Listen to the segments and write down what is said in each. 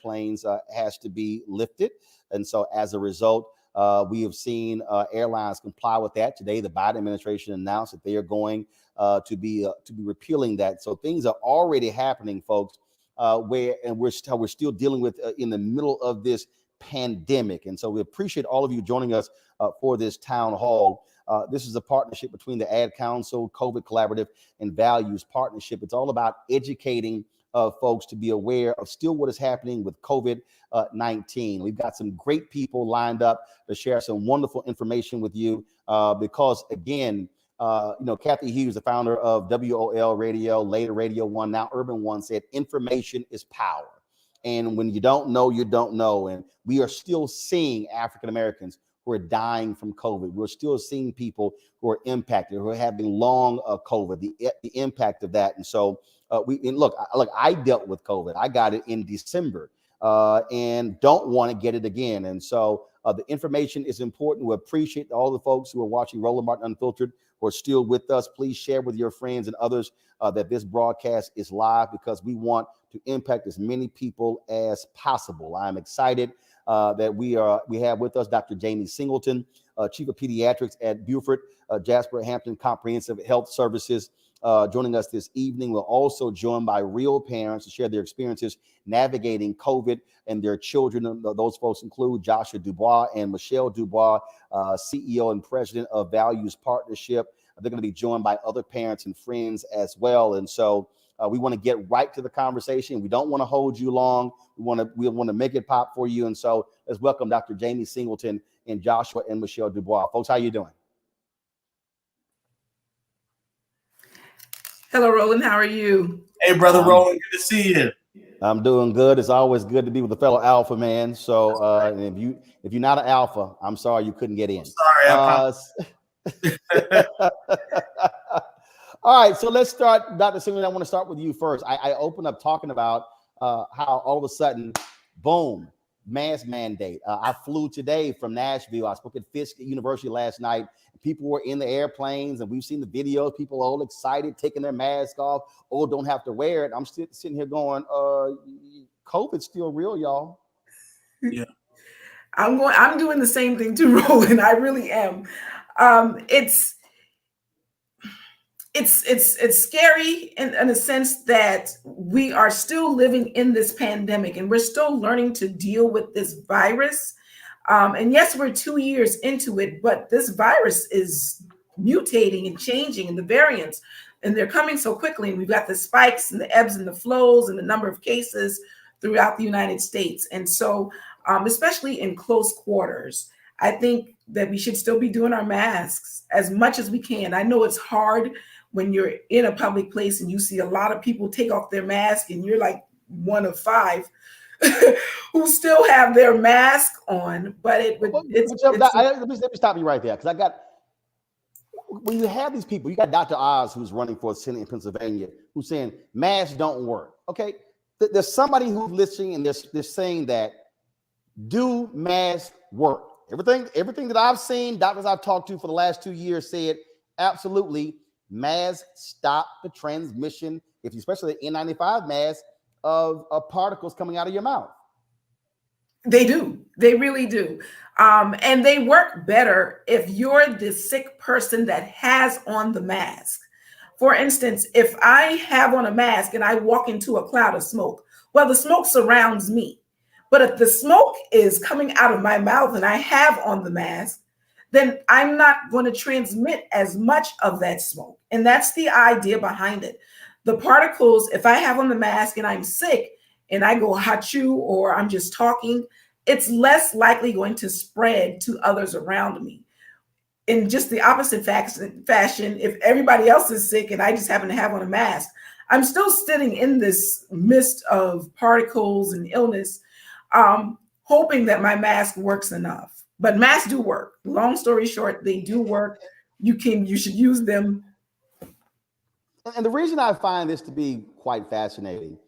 airplanes has to be lifted. And so as a result, we have seen airlines comply with that. Today, the Biden administration announced that they are going to be repealing that. So things are already happening, folks, we're still dealing with in the middle of this pandemic. And so we appreciate all of you joining us for this town hall. This is a partnership between the Ad Council, COVID Collaborative, and Values Partnership. It's all about educating folks to be aware of still what is happening with COVID-19. We've got some great people lined up to share some wonderful information with you because, again, Kathy Hughes, the founder of WOL Radio, later Radio One, now Urban One, said information is power. And when you don't know, you don't know. And we are still seeing African Americans who are dying from COVID. We're still seeing people who are impacted, who are having long COVID, the impact of that. And so look, I dealt with COVID. I got it in December and don't want to get it again. And so the information is important. We appreciate all the folks who are watching Roland Martin Unfiltered who are still with us. Please share with your friends and others that this broadcast is live because we want to impact as many people as possible. I'm excited that we have with us Dr. Jamie Singleton, Chief of Pediatrics at Beaufort Jasper Hampton Comprehensive Health Services, joining us this evening. We're also joined by real parents to share their experiences navigating COVID and their children. Those folks include Joshua Dubois and Michelle Dubois, CEO and President of Values Partnership. They're going to be joined by other parents and friends as well. And so we want to get right to the conversation. We don't want to hold you long. We want to make it pop for you. And so let's welcome Dr. Jamie Singleton and Joshua and Michelle Dubois. Folks, how you doing? Hello, Roland. How are you? Hey, brother Roland. Good to see you. I'm doing good. It's always good to be with a fellow alpha man. So and if you're not an alpha, I'm sorry you couldn't get in. I'm sorry. All right, so let's start, Dr. Singleton. I want to start with you first. I opened up talking about how all of a sudden, boom, mask mandate. I flew today from Nashville. I spoke at Fisk University last night. People were in the airplanes, and we've seen the videos. People all excited, taking their mask off. Oh, don't have to wear it. I'm sitting here going, COVID's still real, y'all. Yeah, I'm doing the same thing too, Roland. I really am. It's scary in a sense that we are still living in this pandemic and we're still learning to deal with this virus. And yes, we're 2 years into it, but this virus is mutating and changing, and the variants, and they're coming so quickly. And we've got the spikes and the ebbs and the flows and the number of cases throughout the United States. And so, especially in close quarters, I think that we should still be doing our masks as much as we can. I know it's hard when you're in a public place and you see a lot of people take off their mask and you're like one of five who still have their mask on, but let me stop you right there, because when you have these people, you got Dr. Oz, who's running for Senate in Pennsylvania, who's saying masks don't work. Okay, there's somebody who's listening and they're saying that do masks work? Everything that I've seen, doctors I've talked to for the last 2 years said absolutely masks stop the transmission, especially the N95 mask, of particles coming out of your mouth. They do. They really do. And they work better if you're the sick person that has on the mask. For instance, if I have on a mask and I walk into a cloud of smoke, well, the smoke surrounds me. But if the smoke is coming out of my mouth and I have on the mask, then I'm not going to transmit as much of that smoke. And that's the idea behind it. The particles, if I have on the mask and I'm sick and I go achoo or I'm just talking, it's less likely going to spread to others around me. In just the opposite fashion, if everybody else is sick and I just happen to have on a mask, I'm still sitting in this mist of particles and illness, hoping that my mask works enough. But masks do work. Long story short, they do work. You should use them. And the reason I find this to be quite fascinating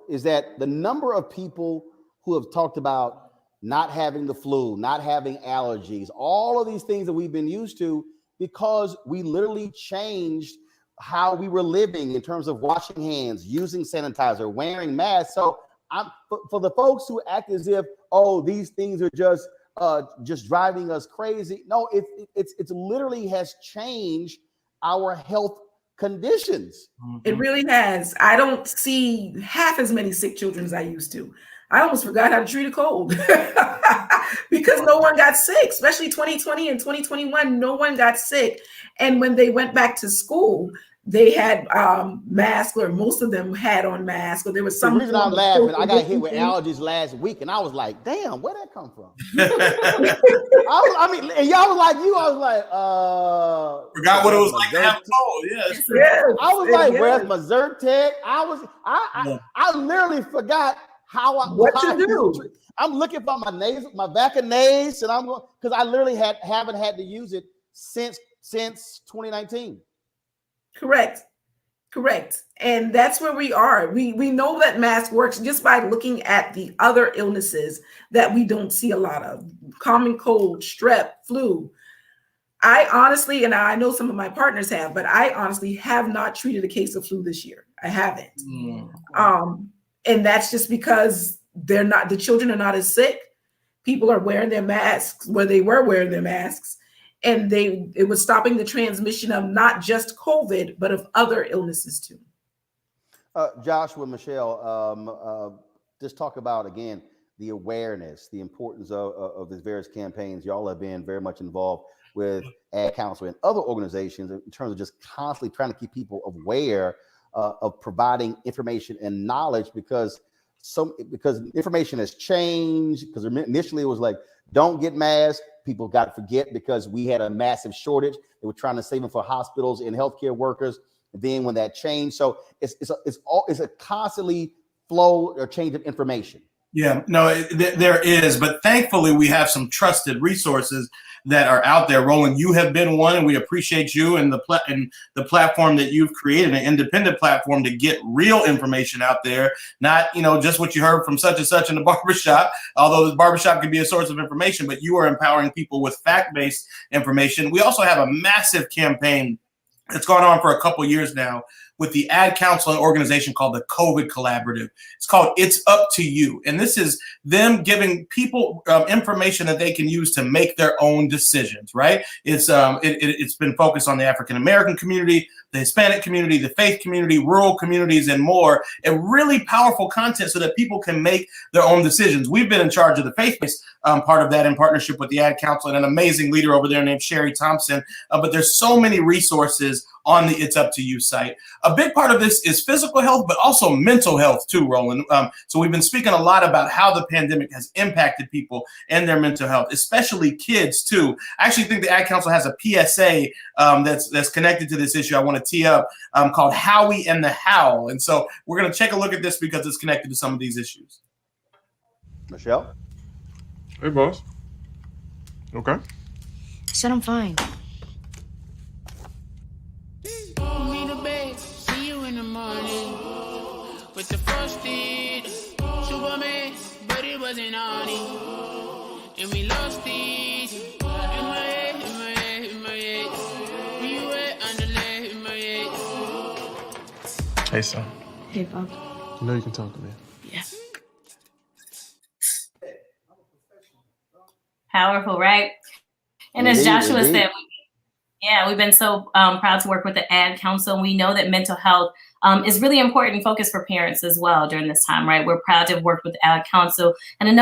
is that the number of people who have talked about not having the flu, not having allergies, all of these things that we've been used to, because we literally changed how we were living in terms of washing hands, using sanitizer, wearing masks. So for the folks who act as if, these things are just driving us crazy. No, it's literally has changed our health conditions. It really has. I don't see half as many sick children as I used to. I almost forgot how to treat a cold because no one got sick, especially 2020 and 2021. No one got sick. And when they went back to school, they had masks, or most of them had on masks, or there was some. The reason I'm laughing, I got hit with allergies last week, and I was like, "Damn, where'd that come from?" And y'all was like, I was like, forgot what it was like to have a cold. Yes. I was like, "Where's my Zyrtec?" I literally forgot what to do. I'm looking for my Vaccinase, and I'm going because I literally haven't had to use it since 2019. Correct. And that's where we are. We know that mask works just by looking at the other illnesses that we don't see a lot of. Common cold, strep, flu. I honestly, and I know some of my partners have, but I honestly have not treated a case of flu this year. I haven't. And that's just because the children are not as sick. People are wearing their masks where they were wearing their masks. And it was stopping the transmission of not just COVID, but of other illnesses too. Joshua, Michelle, just talk about, again, the awareness, the importance of these various campaigns. Y'all have been very much involved with Ad Council and other organizations in terms of just constantly trying to keep people aware of providing information and knowledge because information has changed. Because initially it was like, don't get masked. People got to forget because we had a massive shortage. They were trying to save them for hospitals and healthcare workers. And then when that changed, so it's a constantly flow or change of information. Yeah, no, there is, but thankfully we have some trusted resources that are out there. Roland, you have been one, and we appreciate you and the platform that you've created, an independent platform to get real information out there, not just what you heard from such and such in the barbershop, although the barbershop can be a source of information, but you are empowering people with fact-based information. We also have a massive campaign that's gone on for a couple of years now with the Ad Council, an organization called the COVID Collaborative. It's called It's Up to You. And this is them giving people information that they can use to make their own decisions, right? It's been focused on the African-American community, the Hispanic community, the faith community, rural communities, and more. And really powerful content so that people can make their own decisions. We've been in charge of the faith-based part of that in partnership with the Ad Council and an amazing leader over there named Sherry Thompson. But there's so many resources on the It's Up to You site. A big part of this is physical health, but also mental health too, Roland. So we've been speaking a lot about how the pandemic has impacted people and their mental health, especially kids too. I actually think the Ad Council has a PSA that's connected to this issue I want to tee up called Howie and the Howl. And so we're going to take a look at this because it's connected to some of these issues. Michelle? Hey, boss. Okay. Said I'm fine. With the frosted Superman, but it wasn't on it. And we lost it. In my head, in my head, in my head. We were underlay in my head. Hey, son. Hey, Bob. You know you can talk to me. Yeah. Powerful, right? And as Joshua said, we've been so proud to work with the Ad Council. And we know that mental health is really important focus for parents as well during this time, right? We're proud to have worked with the Ad Council and on a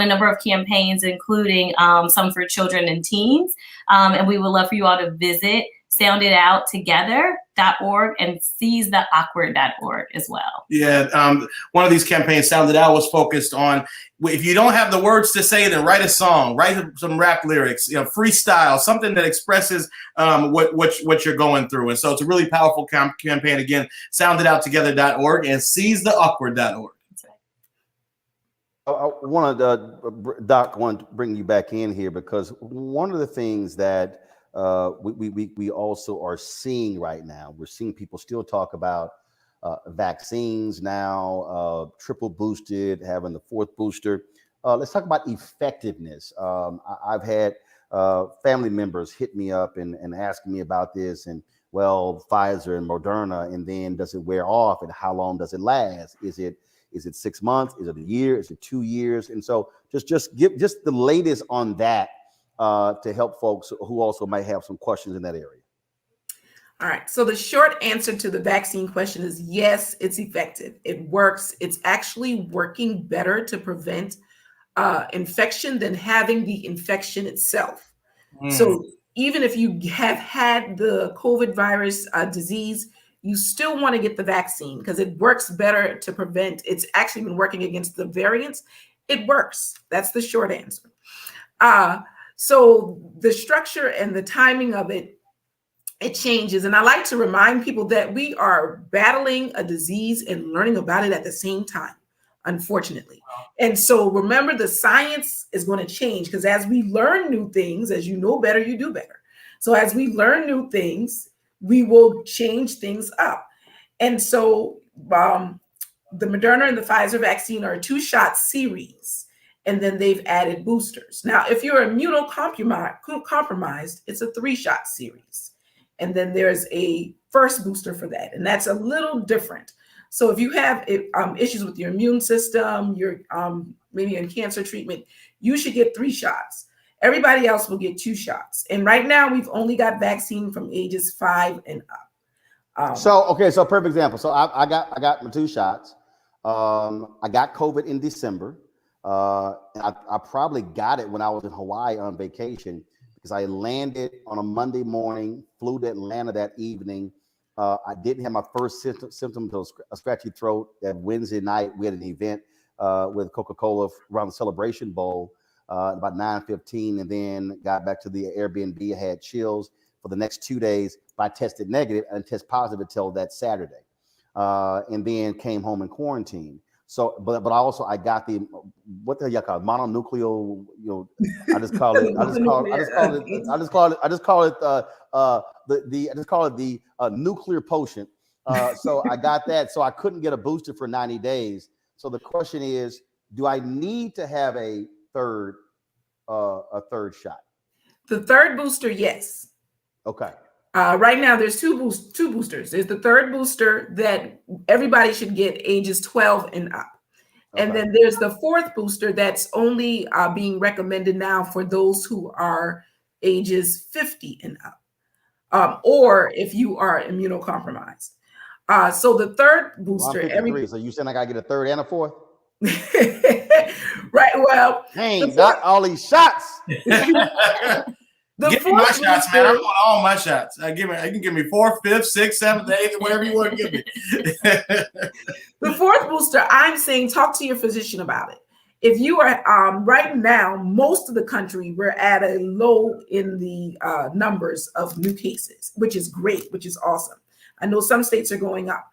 number of campaigns, including some for children and teens. And we would love for you all to visit sounditouttogether.org and seizetheawkward.org as well. Yeah, one of these campaigns, Sound It Out, was focused on if you don't have the words to say, then write a song, write some rap lyrics, freestyle, something that expresses what you're going through. And so it's a really powerful campaign. Again, sounditouttogether.org and seizetheawkward.org. I want to, Doc, want to bring you back in here because one of the things that we also are seeing right now, we're seeing people still talk about vaccines now, triple boosted, having the fourth booster. Let's talk about effectiveness. I've had family members hit me up and ask me about this, and well, Pfizer and Moderna, and then does it wear off, and how long does it last? Is it Is it 6 months? Is it a year? Is it 2 years? And so just give the latest on that to help folks who also might have some questions in that area. All right. So the short answer to the vaccine question is yes, it's effective. It works. It's actually working better to prevent infection than having the infection itself. So even if you have had the COVID virus disease, you still want to get the vaccine because it works better to prevent. It's actually been working against the variants. It works. That's the short answer. So the structure and the timing of it changes. And I like to remind people that we are battling a disease and learning about it at the same time, unfortunately. And so remember, the science is going to change because as we learn new things, as you know better, you do better. So as we learn new things, we will change things up. And so the Moderna and the Pfizer vaccine are a 2-shot series, and then they've added boosters. Now, if you're immunocompromised, it's a 3-shot series. And then there's a first booster for that. And that's a little different. So if you have issues with your immune system, you're maybe in cancer treatment, you should get 3 shots. Everybody else will get 2 shots. And right now we've only got vaccine from ages 5 and up. So perfect example. So I got my 2 shots. I got COVID in December. I probably got it when I was in Hawaii on vacation because I landed on a Monday morning, flew to Atlanta that evening. I didn't have my first symptoms of a scratchy throat. That Wednesday night, we had an event with Coca-Cola around the Celebration Bowl about 9:15, and then got back to the Airbnb. I had chills for the next 2 days. But I tested negative and tested positive until that Saturday, and then came home in quarantine. So, but I got the, what the hell y'all call it? Mononuclear, I just call it the nuclear potion. So I got that. So I couldn't get a booster for 90 days. So the question is, do I need to have a third shot? The third booster, yes. Okay. Right now, there's two boosters. There's the third booster that everybody should get ages 12 and up. Okay. And then there's the fourth booster that's only being recommended now for those who are ages 50 and up, or if you are immunocompromised. So the third booster. So you saying I got to get a third and a fourth? Right. Well, dang, not all these shots. Give me my shots, man. I want all my shots. You can give me 4th, 5th, 6th, 7th, 8th, whatever you want to give me. The fourth booster, I'm saying talk to your physician about it. If you are right now, most of the country, we're at a low in the numbers of new cases, which is great, which is awesome. I know some states are going up.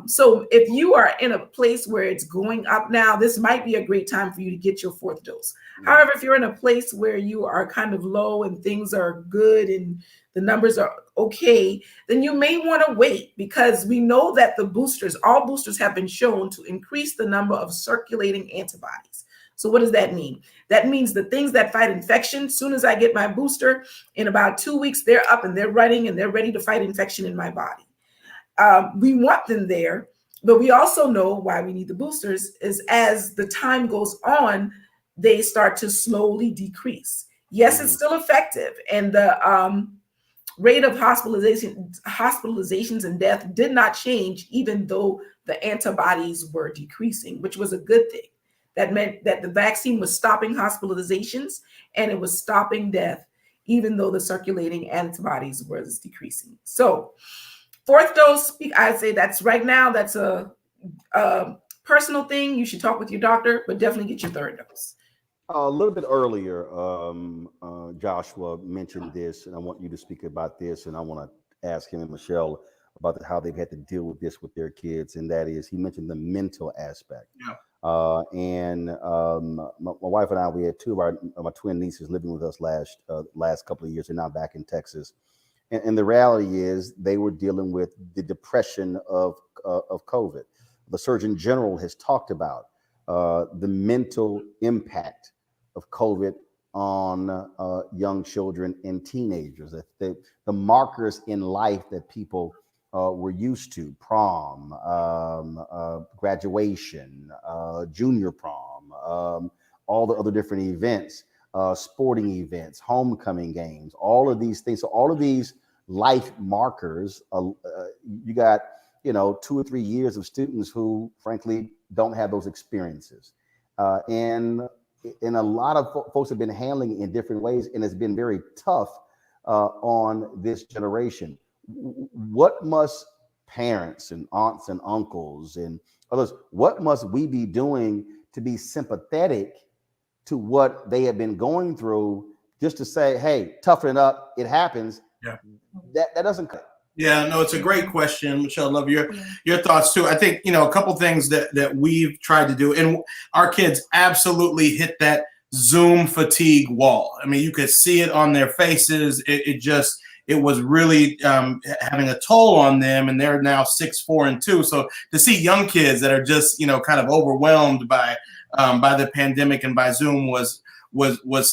So if you are in a place where it's going up now, this might be a great time for you to get your 4th dose. However, if you're in a place where you are kind of low and things are good and the numbers are okay, then you may want to wait, because we know that all boosters have been shown to increase the number of circulating antibodies. So what does that mean? That means the things that fight infection, as soon as I get my booster, in about 2 weeks, they're up and they're running and they're ready to fight infection in my body. We want them there, but we also know why we need the boosters is as the time goes on, they start to slowly decrease. Yes, it's still effective, and the rate of hospitalizations and death did not change, even though the antibodies were decreasing, which was a good thing. That meant that the vaccine was stopping hospitalizations and it was stopping death, even though the circulating antibodies was decreasing. So 4th dose, I'd say that's right now, that's a personal thing. You should talk with your doctor, but definitely get your 3rd dose. A little bit earlier, Joshua mentioned this, and I want you to speak about this, and I want to ask him and Michelle about how they've had to deal with this with their kids, and that is, he mentioned the mental aspect. Yeah. My wife and I, we had 2 of my twin nieces living with us last couple of years, and now back in Texas. And the reality is they were dealing with the depression of COVID. The Surgeon General has talked about the mental impact of COVID on young children and teenagers. The markers in life that people we're used to: prom, graduation, junior prom, all the other different events, sporting events, homecoming games, all of these things. So all of these life markers, you got, 2 or 3 years of students who frankly don't have those experiences. And a lot of folks have been handling it in different ways, and it's been very tough on this generation. What must parents and aunts and uncles and others, what must we be doing to be sympathetic to what they have been going through, just to say, hey, toughen it up, it happens? Yeah. That doesn't cut. Yeah, no, it's a great question, Michelle. Love your thoughts too. I think, a couple things that we've tried to do, and our kids absolutely hit that Zoom fatigue wall. I mean, you could see it on their faces. It was really having a toll on them, and they're now 6, 4, and 2. So to see young kids that are just, kind of overwhelmed by the pandemic and by Zoom was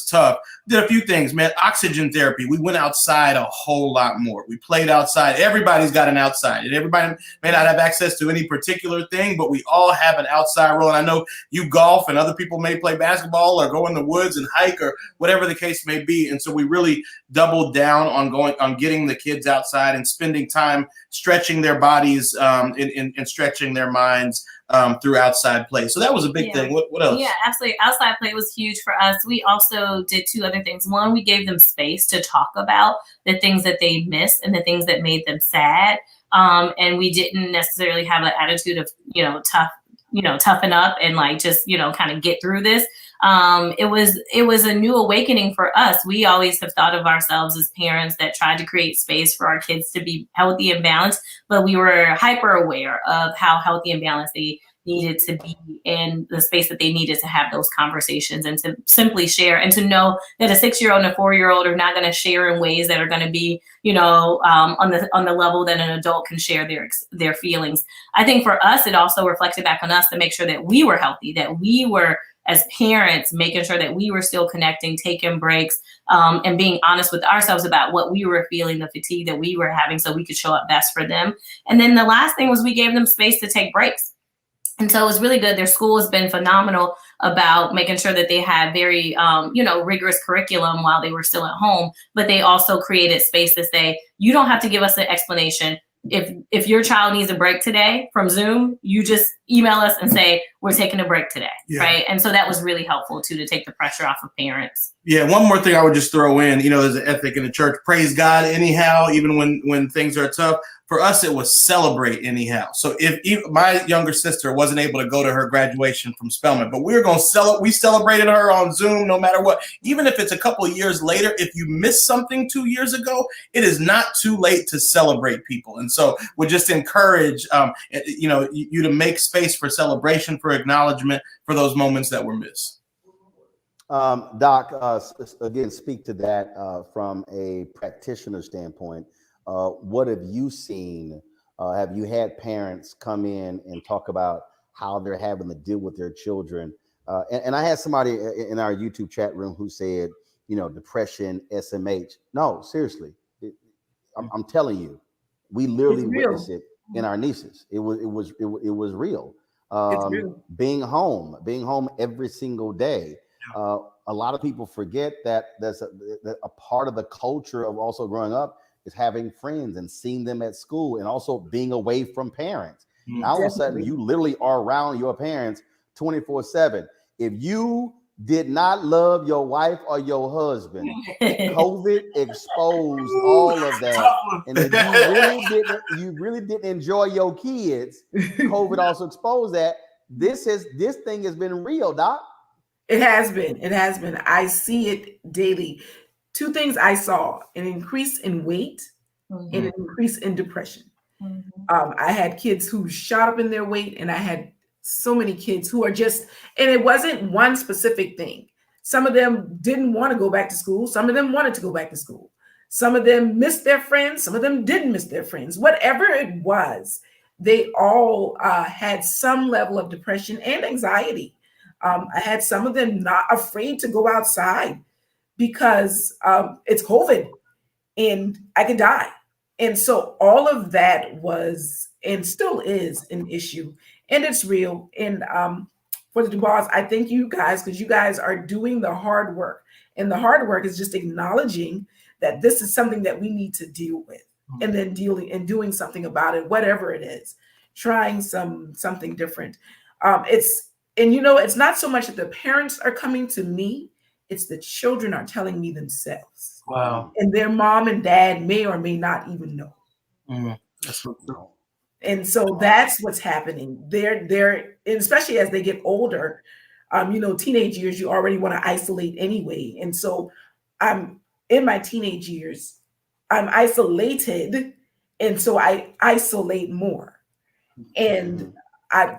tough. Did a few things, man. Oxygen therapy. We went outside a whole lot more. We played outside. Everybody's got an outside, and everybody may not have access to any particular thing, but we all have an outside role. And I know you golf, and other people may play basketball or go in the woods and hike or whatever the case may be. And so we really doubled down on getting the kids outside and spending time stretching their bodies and stretching their minds through outside play. So that was a big thing. What else? Yeah, absolutely. Outside play was huge for us. We also did 2 other things. One, we gave them space to talk about the things that they missed and the things that made them sad. And we didn't necessarily have an attitude of, toughen up and just, kind of get through this. It was a new awakening for us. We always have thought of ourselves as parents that tried to create space for our kids to be healthy and balanced, but we were hyper aware of how healthy and balanced they needed to be in the space that they needed to have those conversations and to simply share, and to know that a 6-year-old and a 4-year-old are not going to share in ways that are going to be, on the level that an adult can share their feelings. I think for us, it also reflected back on us to make sure that we were healthy, that we were, as parents, making sure that we were still connecting, taking breaks, and being honest with ourselves about what we were feeling, the fatigue that we were having, so we could show up best for them. And then the last thing was we gave them space to take breaks. And so it was really good. Their school has been phenomenal about making sure that they had very, rigorous curriculum while they were still at home, but they also created space to say, you don't have to give us an explanation. If your child needs a break today from Zoom, you just email us and say, we're taking a break today, right? And so that was really helpful too, to take the pressure off of parents. Yeah, one more thing I would just throw in, there's an ethic in the church, praise God anyhow, even when things are tough. For us, it was celebrate anyhow. So if my younger sister wasn't able to go to her graduation from Spelman, but we were going to we celebrated her on Zoom no matter what. Even if it's a couple of years later, if you missed something 2 years ago, it is not too late to celebrate people. And so we just encourage, you to make space for celebration, for acknowledgement, for those moments that were missed. Doc, again, speak to that from a practitioner standpoint. What have you seen? Have you had parents come in and talk about how they're having to deal with their children? And I had somebody in our YouTube chat room who said, depression, SMH. No, seriously, I'm telling you, we literally witnessed it in our nieces. It was real. Being home every single day. A lot of people forget that that's a part of the culture of also growing up is having friends and seeing them at school, and also being away from parents. Now, all of a sudden, you literally are around your parents 24/7. If you did not love your wife or your husband, COVID exposed all of that. And if you really didn't enjoy your kids, COVID also exposed that. This thing has been real, Doc. It has been. I see it daily. 2 things I saw: an increase in weight and an increase in depression. I had kids who shot up in their weight, and I had so many kids who are just, and it wasn't one specific thing. Some of them didn't want to go back to school. Some of them wanted to go back to school. Some of them missed their friends. Some of them didn't miss their friends. Whatever it was, they all had some level of depression and anxiety. I had some of them not afraid to go outside because it's COVID and I could die. And so all of that was and still is an issue, and it's real. And for the Dubois, I thank you guys because you guys are doing the hard work. And the hard work is just acknowledging that this is something that we need to deal with, and then dealing and doing something about it, whatever it is, trying something different. It's not so much that the parents are coming to me, it's the children are telling me themselves. Wow. And their mom and dad may or may not even know. That's so true. And so that's what's happening. They're especially as they get older, teenage years, you already want to isolate anyway. And so I'm in my teenage years, I'm isolated. And so I isolate more. And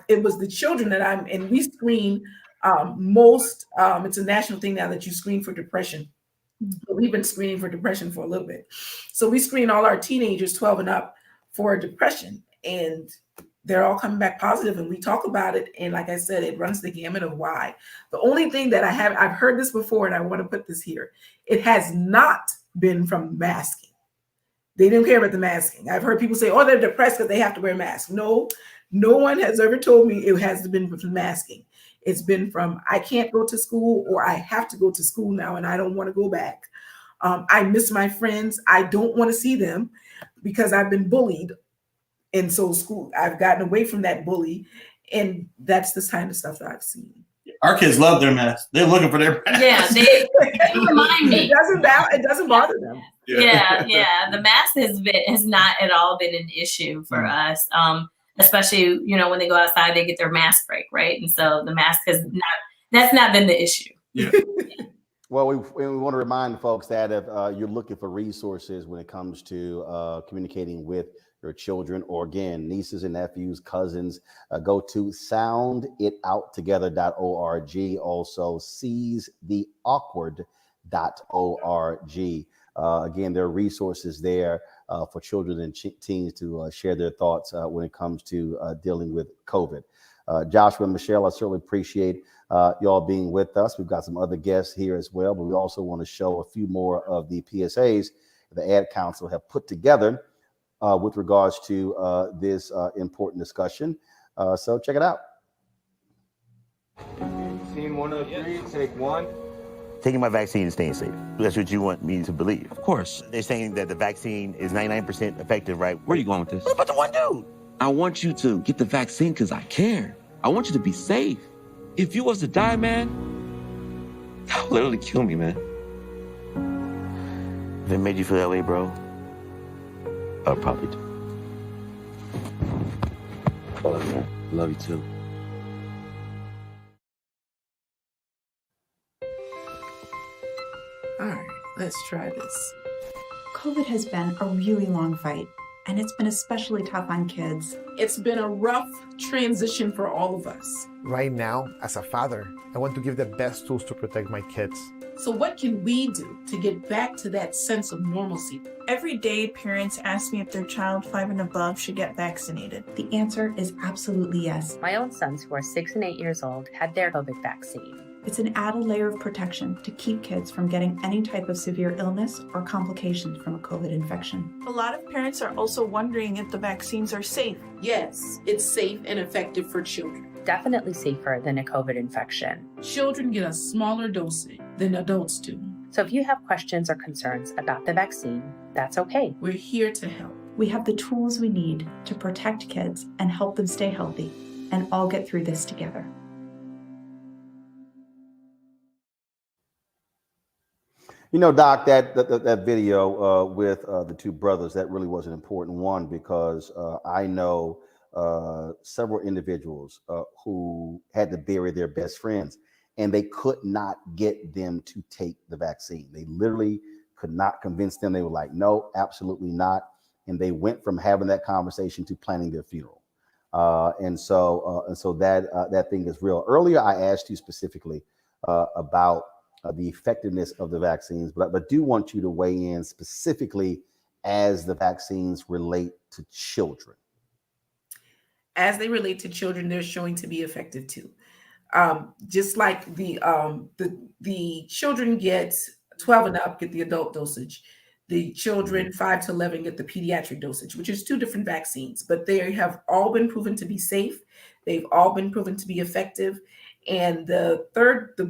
it was the children and we screen it's a national thing now that you screen for depression. But we've been screening for depression for a little bit. So we screen all our teenagers 12 and up for depression, and they're all coming back positive, and we talk about it. And like I said, it runs the gamut of why. The only thing that I've heard this before, and I want to put this here. It has not been from masking. They didn't care about the masking. I've heard people say, oh, they're depressed because they have to wear masks. No one has ever told me it has been from masking. It's been from, I can't go to school, or I have to go to school now and I don't want to go back. I miss my friends. I don't want to see them because I've been bullied. And so I've gotten away from that bully. And that's the kind of stuff that I've seen. Our kids love their masks. They're looking for their masks. Yeah, they remind me. It doesn't bother them. Yeah. The mask has not at all been an issue for us. Especially, when they go outside, they get their mask break, right? And so the mask that's not been the issue. Yeah. Well, we want to remind folks that if you're looking for resources when it comes to communicating with your children, or again, nieces and nephews, cousins, go to sounditouttogether.org. Also, seizetheawkward.org. Again, there are resources there for children and teens to share their thoughts when it comes to dealing with COVID. Joshua and Michelle, I certainly appreciate y'all being with us. We've got some other guests here as well, but we also want to show a few more of the PSAs the Ad Council have put together with regards to this important discussion. So check it out. Scene 103, take one. Taking my vaccine and staying safe. That's what you want me to believe. Of course. They're saying that the vaccine is 99% effective, right? Where are you going with this? What about the one dude? I want you to get the vaccine because I care. I want you to be safe. If you was to die, man, that would literally kill me, man. If it made you feel that way, bro, I would probably do. Love you, man. Love you too. All right, let's try this. COVID has been a really long fight, and it's been especially tough on kids. It's been a rough transition for all of us. Right now, as a father, I want to give the best tools to protect my kids. So what can we do to get back to that sense of normalcy? Every day, parents ask me if their child 5 and above should get vaccinated. The answer is absolutely yes. My own sons, who are 6 and 8 years old, had their COVID vaccine. It's an added layer of protection to keep kids from getting any type of severe illness or complications from a COVID infection. A lot of parents are also wondering if the vaccines are safe. Yes, it's safe and effective for children. Definitely safer than a COVID infection. Children get a smaller dosage than adults do. So if you have questions or concerns about the vaccine, that's okay. We're here to help. We have the tools we need to protect kids and help them stay healthy and all get through this together. Doc, that video with the two brothers, that really was an important one because I know several individuals who had to bury their best friends, and they could not get them to take the vaccine. They literally could not convince them. They were like, no, absolutely not. And they went from having that conversation to planning their funeral. And so that thing is real. Earlier, I asked you specifically about the effectiveness of the vaccines, but do want you to weigh in specifically as the vaccines relate to children. As they relate to children, they're showing to be effective too. Just like the children get 12 and up, get the adult dosage. The children 5 to 11 get the pediatric dosage, which is 2 different vaccines, but they have all been proven to be safe. They've all been proven to be effective. And the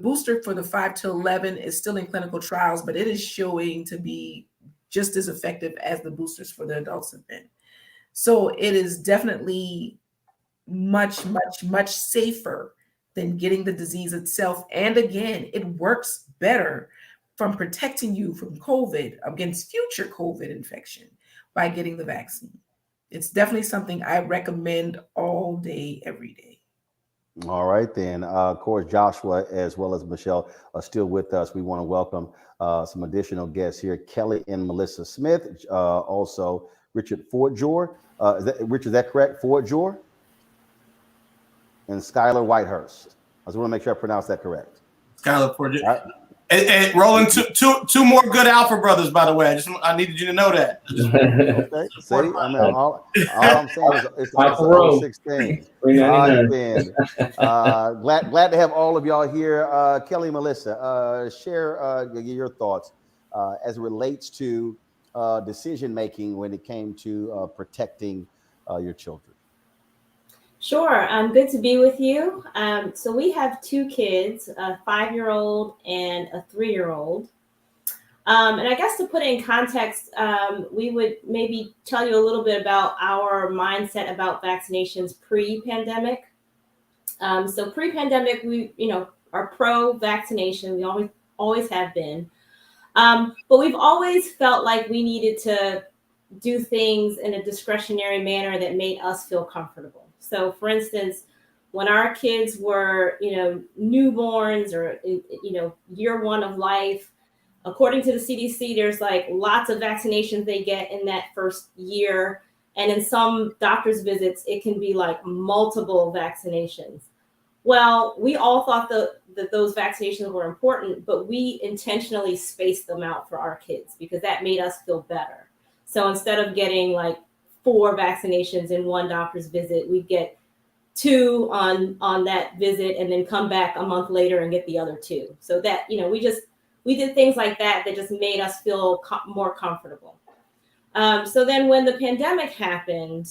booster for the 5 to 11 is still in clinical trials, but it is showing to be just as effective as the boosters for the adults have been. So it is definitely much, much, much safer than getting the disease itself. And again, it works better from protecting you from COVID against future COVID infection by getting the vaccine. It's definitely something I recommend all day, every day. All right, then. Of course, Joshua as well as Michelle are still with us. We want to welcome some additional guests here, Kelly and Melissa Smith, also Richard Fortjor. Richard, is that correct? Fortjor? And Skylar Whitehurst. I just want to make sure I pronounce that correct. Skylar Fortjor. And Roland, two more good Alpha brothers, by the way. I needed you to know that. Okay. See, I mean, all I'm saying is it's a 16. Glad to have all of y'all here. Kelly, Melissa, share your thoughts as it relates to decision making when it came to protecting your children. Sure. Good to be with you. So we have 2 kids, a 5-year-old and a 3-year-old. And I guess to put it in context, we would maybe tell you a little bit about our mindset about vaccinations pre-pandemic. So pre-pandemic, we, are pro-vaccination. We always have been. But we've always felt like we needed to do things in a discretionary manner that made us feel comfortable. So for instance, when our kids were, newborns or, year 1 of life, according to the CDC, there's like lots of vaccinations they get in that first year. And in some doctor's visits, it can be like multiple vaccinations. Well, we all thought that those vaccinations were important, but we intentionally spaced them out for our kids because that made us feel better. So instead of getting like 4 vaccinations in one doctor's visit, we'd get 2 on that visit and then come back a month later and get the other 2. So that, we did things like that just made us feel more comfortable. So then when the pandemic happened,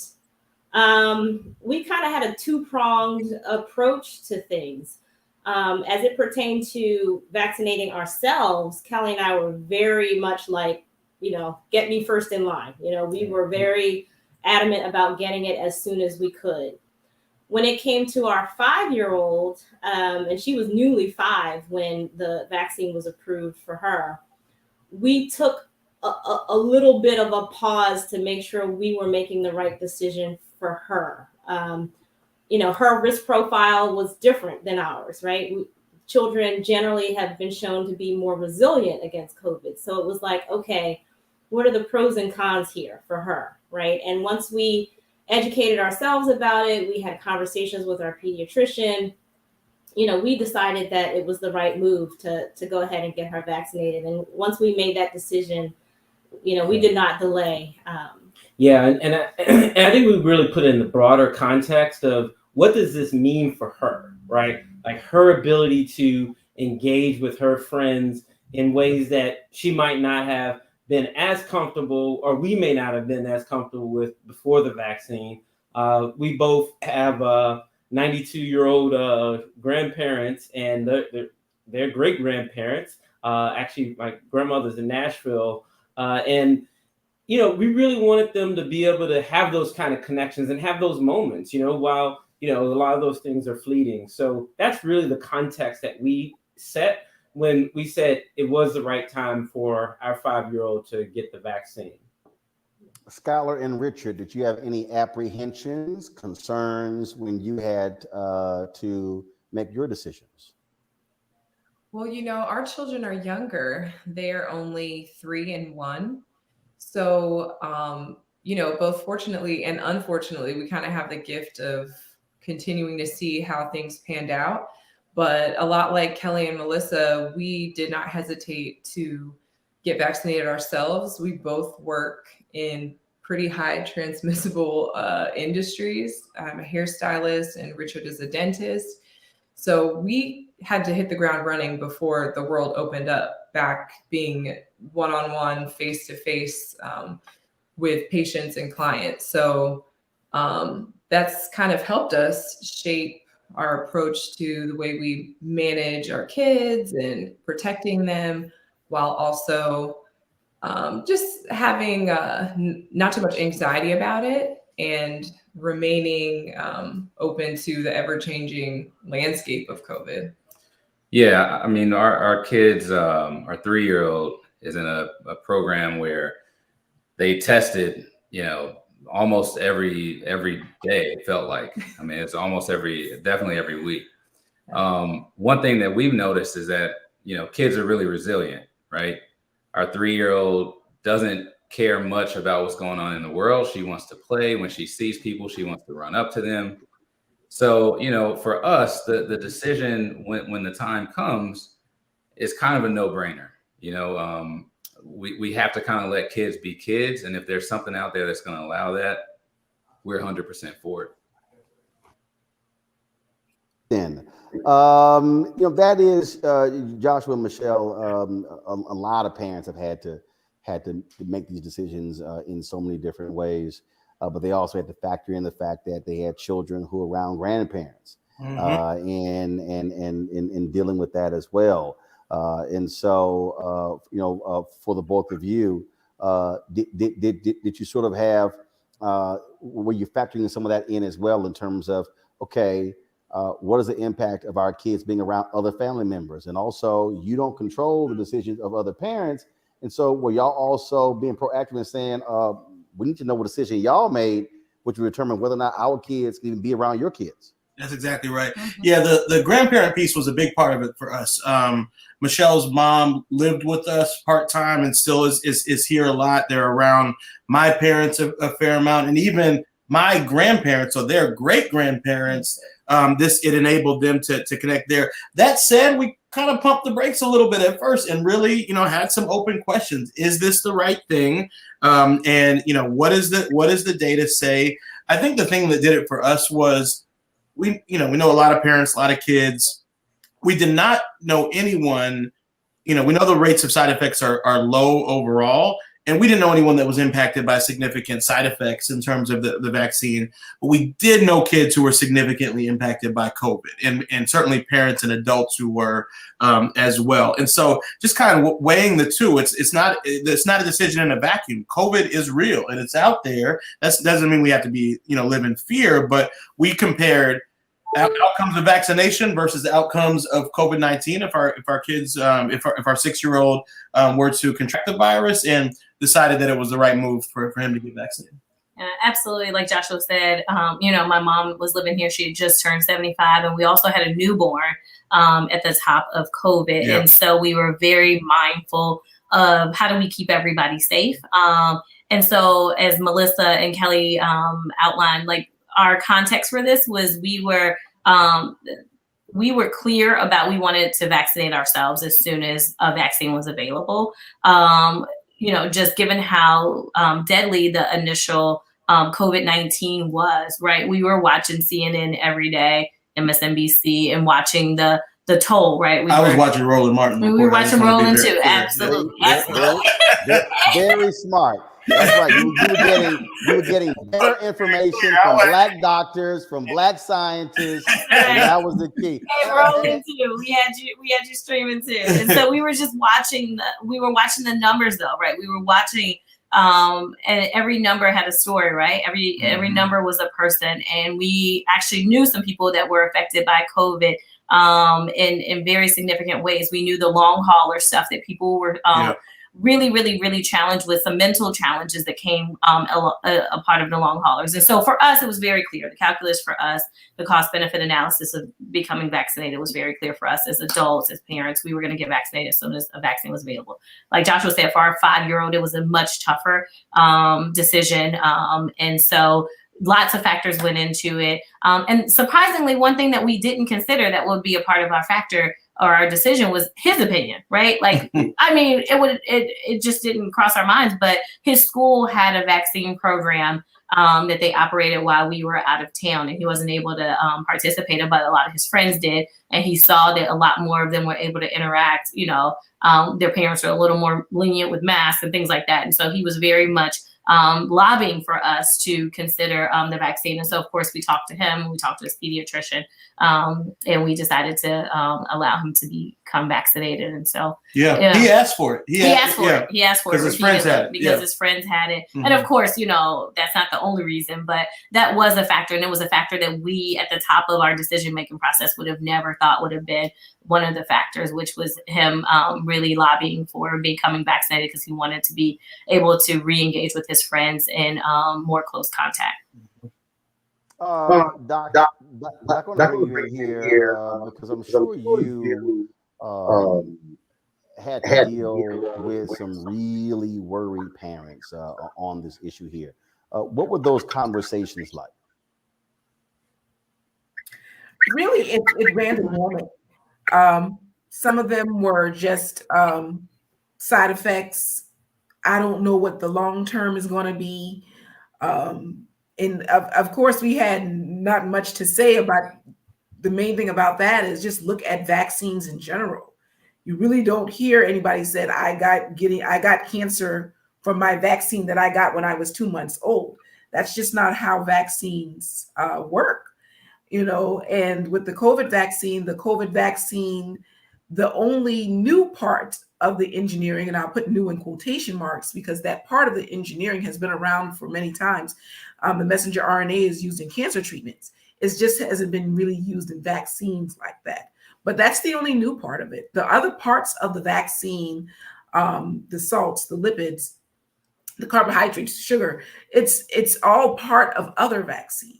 we kind of had a 2-pronged approach to things. As it pertained to vaccinating ourselves, Kelly and I were very much like, get me first in line. We were very adamant about getting it as soon as we could. When it came to our 5-year-old, and she was newly 5 when the vaccine was approved for her, we took a little bit of a pause to make sure we were making the right decision for her. Her risk profile was different than ours, right? Children generally have been shown to be more resilient against COVID. So it was like, okay, what are the pros and cons here for her, right? And once we educated ourselves about it, we had conversations with our pediatrician, we decided that it was the right move to go ahead and get her vaccinated. And once we made that decision, we did not delay. And I think we really put it in the broader context of what does this mean for her, right? Like her ability to engage with her friends in ways that she might not have been as comfortable, or we may not have been as comfortable with before the vaccine. We both have 92-year-old grandparents and their great grandparents. Actually, my grandmother's in Nashville, and we really wanted them to be able to have those kind of connections and have those moments, while a lot of those things are fleeting. So that's really the context that we set when we said it was the right time for our 5-year-old to get the vaccine. Skylar and Richard, did you have any apprehensions, concerns when you had to make your decisions? Well, our children are younger. They are only 3 and 1. So, both fortunately and unfortunately, we kind of have the gift of continuing to see how things panned out. But a lot like Kelly and Melissa, we did not hesitate to get vaccinated ourselves. We both work in pretty high transmissible industries. I'm a hairstylist and Richard is a dentist. So we had to hit the ground running before the world opened up, back being one-on-one, face-to-face with patients and clients. So that's kind of helped us shape our approach to the way we manage our kids and protecting them, while also just having not too much anxiety about it and remaining open to the ever-changing landscape of COVID. Yeah, I mean, our kids, our 3-year-old is in a program where they tested, almost every day, it felt like. I mean, it's almost definitely every week. One thing that we've noticed is that, kids are really resilient, right? Our 3-year-old doesn't care much about what's going on in the world. She wants to play. When she sees people, she wants to run up to them. So, for us, the decision when the time comes is kind of a no-brainer. We have to kind of let kids be kids. And if there's something out there that's going to allow that, we're 100% for it. Then, that is Joshua and Michelle. A lot of parents have had to make these decisions in so many different ways, but they also had to factor in the fact that they had children who are around grandparents, and dealing with that as well. And so, for the both of you, did you sort of have were you factoring some of that in as well in terms of, okay, what is the impact of our kids being around other family members? And also, you don't control the decisions of other parents. And so were y'all also being proactive and saying, we need to know what decision y'all made, which will determine whether or not our kids can even be around your kids? That's exactly right. Yeah, the grandparent piece was a big part of it for us. Michelle's mom lived with us part-time and still is here a lot. They're around my parents a fair amount, and even my grandparents, or their great-grandparents. It enabled them to connect there. That said, we kind of pumped the brakes a little bit at first and really, had some open questions. Is this the right thing? And what does the data say? I think the thing that did it for us was we know a lot of parents, a lot of kids. We did not know anyone, we know the rates of side effects are low overall. And we didn't know anyone that was impacted by significant side effects in terms of the vaccine. But we did know kids who were significantly impacted by COVID, and certainly parents and adults who were as well. And so just kind of weighing the two, it's not a decision in a vacuum. COVID is real and it's out there. That doesn't mean we have to be, live in fear, but we compared outcomes of vaccination versus outcomes of COVID-19. If our kids, if our 6-year-old were to contract the virus, and decided that it was the right move for him to get vaccinated. Absolutely. Like Joshua said, my mom was living here. She had just turned 75, and we also had a newborn at the top of COVID. Yeah. And so we were very mindful of how do we keep everybody safe. And so as Melissa and Kelly outlined, like our context for this was we were clear about we wanted to vaccinate ourselves as soon as a vaccine was available. Just given how deadly the initial COVID-19 was, right? We were watching CNN every day, MSNBC, and watching the toll, right? I was watching Roland Martin. We were watching Roland too. Absolutely. Very smart. That's right. You were getting better information from Black doctors, from Black scientists. And that was the key. Hey, Roland too. We had you streaming too. And so we were just watching the numbers though, right? We were watching and every number had a story, right? Every number was a person. And we actually knew some people that were affected by COVID in very significant ways. We knew the long hauler stuff that people were really, really, really challenged with, some mental challenges that came a part of the long haulers. And so for us, it was very clear. The calculus for us, the cost benefit analysis of becoming vaccinated was very clear for us as adults, as parents. We were going to get vaccinated as soon as a vaccine was available. Like Joshua said, for our 5-year-old, it was a much tougher decision. And so lots of factors went into it. And surprisingly, one thing that we didn't consider that would be a part of our factor or our decision was his opinion, right? Like, I mean, it just didn't cross our minds, but his school had a vaccine program that they operated while we were out of town, and he wasn't able to participate, but a lot of his friends did. And he saw that a lot more of them were able to interact. Their parents are a little more lenient with masks and things like that. And so he was very much lobbying for us to consider the vaccine. And so, of course, we talked to him, we talked to his pediatrician, and we decided to allow him to become vaccinated. And so, he asked for it. He asked for it. He asked for it because his friends had it. Because his friends had it. And of course, that's not the only reason, but that was a factor. And it was a factor that we, at the top of our decision-making process, would have never thought would have been one of the factors, which was him really lobbying for becoming vaccinated because he wanted to be able to re-engage with his friends in more close contact. Doc, I want to bring you in here because I'm sure you had to deal with some really worried parents on this issue here. What were those conversations like? Really, it ran the gamut. Some of them were just side effects. I don't know what the long term is going to be. And of course, we had not much to say about the main thing about that is just look at vaccines in general. You really don't hear anybody said, I got cancer from my vaccine that I got when I was 2 months old. That's just not how vaccines work. And with the COVID vaccine, the only new part of the engineering, and I'll put new in quotation marks because that part of the engineering has been around for many times. The messenger RNA is used in cancer treatments. It just hasn't been really used in vaccines like that. But that's the only new part of it. The other parts of the vaccine, the salts, the lipids, the carbohydrates, sugar, it's all part of other vaccines.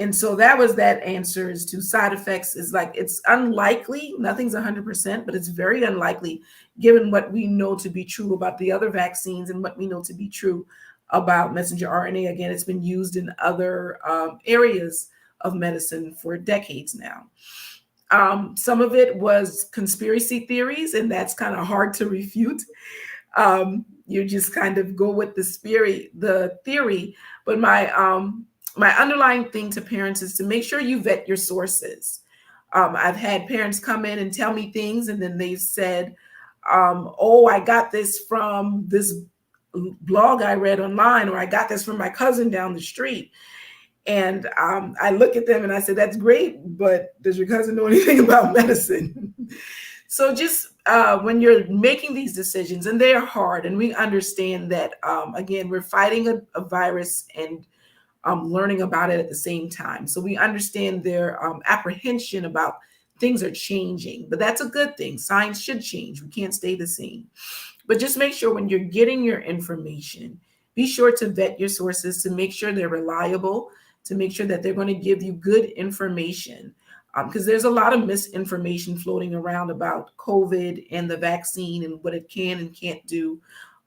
And so that was that answers to side effects is like, it's unlikely, nothing's 100%, but it's very unlikely given what we know to be true about the other vaccines and what we know to be true about messenger RNA. Again, it's been used in other areas of medicine for decades now. Some of it was conspiracy theories, and that's kind of hard to refute. You just kind of go with the theory. But my underlying thing to parents is to make sure you vet your sources. I've had parents come in and tell me things, and then they said, I got this from this blog I read online, or I got this from my cousin down the street. And I look at them and I say, that's great, but does your cousin know anything about medicine? So just when you're making these decisions, and they are hard, and we understand that, again, we're fighting a virus and learning about it at the same time. So we understand their apprehension about things are changing, but that's a good thing. Science should change. We can't stay the same. But just make sure when you're getting your information, be sure to vet your sources to make sure they're reliable, to make sure that they're going to give you good information. Because there's a lot of misinformation floating around about COVID and the vaccine and what it can and can't do.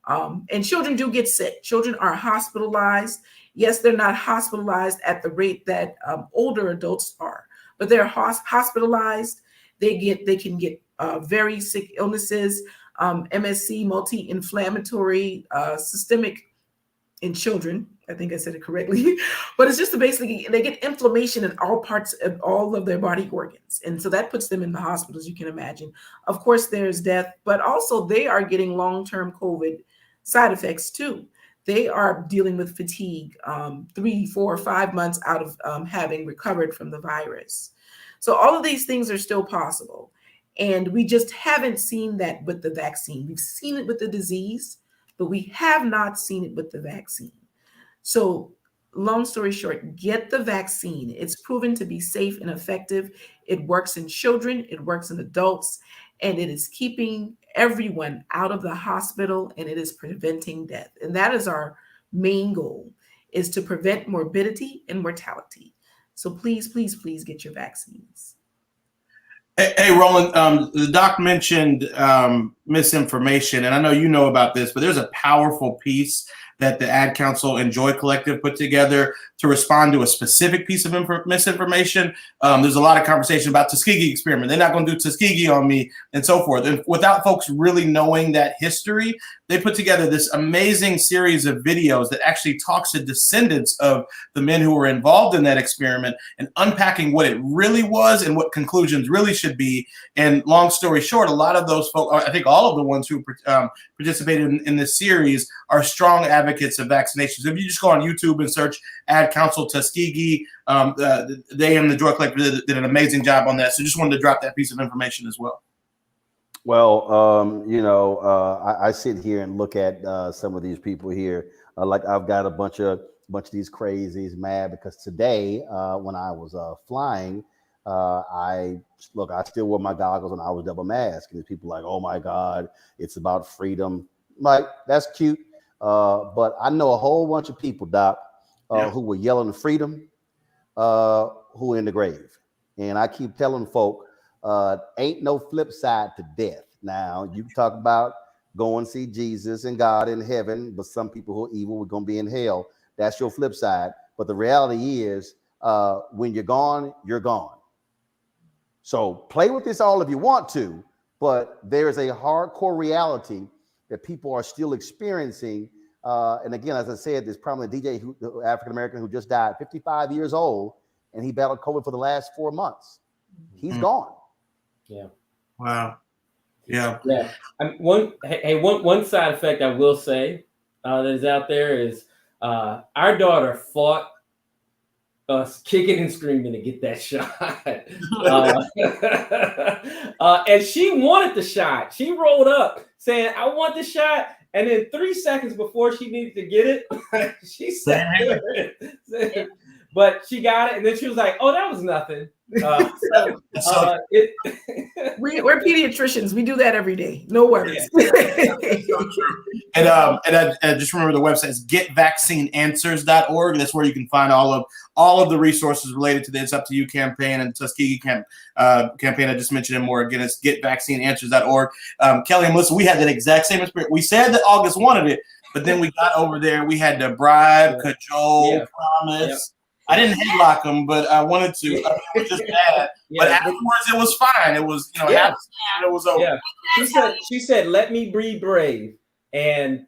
And children do get sick. Children are hospitalized. Yes, they're not hospitalized at the rate that older adults are, but they're hospitalized. They can get very sick illnesses, MSC, multi-inflammatory, systemic in children. I think I said it correctly, but it's just basically they get inflammation in all parts of all of their body organs. And so that puts them in the hospitals, you can imagine. Of course, there's death, but also they are getting long-term COVID side effects too. They are dealing with fatigue 3, 4, 5 months out of having recovered from the virus. So all of these things are still possible. And we just haven't seen that with the vaccine. We've seen it with the disease, but we have not seen it with the vaccine. So long story short, get the vaccine. It's proven to be safe and effective. It works in children, it works in adults, and it is keeping everyone out of the hospital, and it is preventing death. And that is our main goal, is to prevent morbidity and mortality. So please, please, please get your vaccines. Hey, Roland, the doc mentioned misinformation, and I know you know about this, but there's a powerful piece that the Ad Council and Joy Collective put together to respond to a specific piece of misinformation. There's a lot of conversation about Tuskegee experiment. They're not going to do Tuskegee on me and so forth. And without folks really knowing that history, they put together this amazing series of videos that actually talks to descendants of the men who were involved in that experiment and unpacking what it really was and what conclusions really should be. And long story short, a lot of those folks, I think all of the ones who participated in this series are strong advocates of vaccinations. If you just go on YouTube and search Ad Council Tuskegee, they and the Joy Collective did an amazing job on that. So just wanted to drop that piece of information as well. Well, I sit here and look at some of these people here. Like I've got a bunch of these crazies mad because today, when I was flying, I still wore my goggles and I was double masked. And people like, oh my God, it's about freedom. Like, that's cute. But I know a whole bunch of people, Doc, who were yelling freedom, who are in the grave. And I keep telling folk, ain't no flip side to death. Now, you talk about going see Jesus and God in heaven, but some people who are evil are going to be in hell. That's your flip side. But the reality is, when you're gone, you're gone. So play with this all if you want to, but there is a hardcore reality that people are still experiencing. And again, as I said, there's probably a DJ, African-American, who just died, 55 years old, and he battled COVID for the last 4 months. He's gone. Yeah. Wow. Yeah. Yeah. One side effect I will say that is out there is our daughter fought us kicking and screaming to get that shot. And she wanted the shot. She rolled up saying, I want the shot. And then 3 seconds before she needed to get it, she said, but she got it. And then she was like, oh, that was nothing. We're pediatricians. We do that every day. No worries. And I just remember the website is getvaccineanswers.org. That's where you can find all of the resources related to the It's Up to You campaign and Tuskegee campaign I just mentioned and more. Again, it's getvaccineanswers.org. Kelly and Melissa, we had that exact same experience. We said that August wanted it, but then we got over there. We had to bribe, cajole, promise. Yeah. I didn't headlock them, but I wanted to. It was just bad. But afterwards, it was fine. It was, it was over. Yeah. She said, let me be brave. And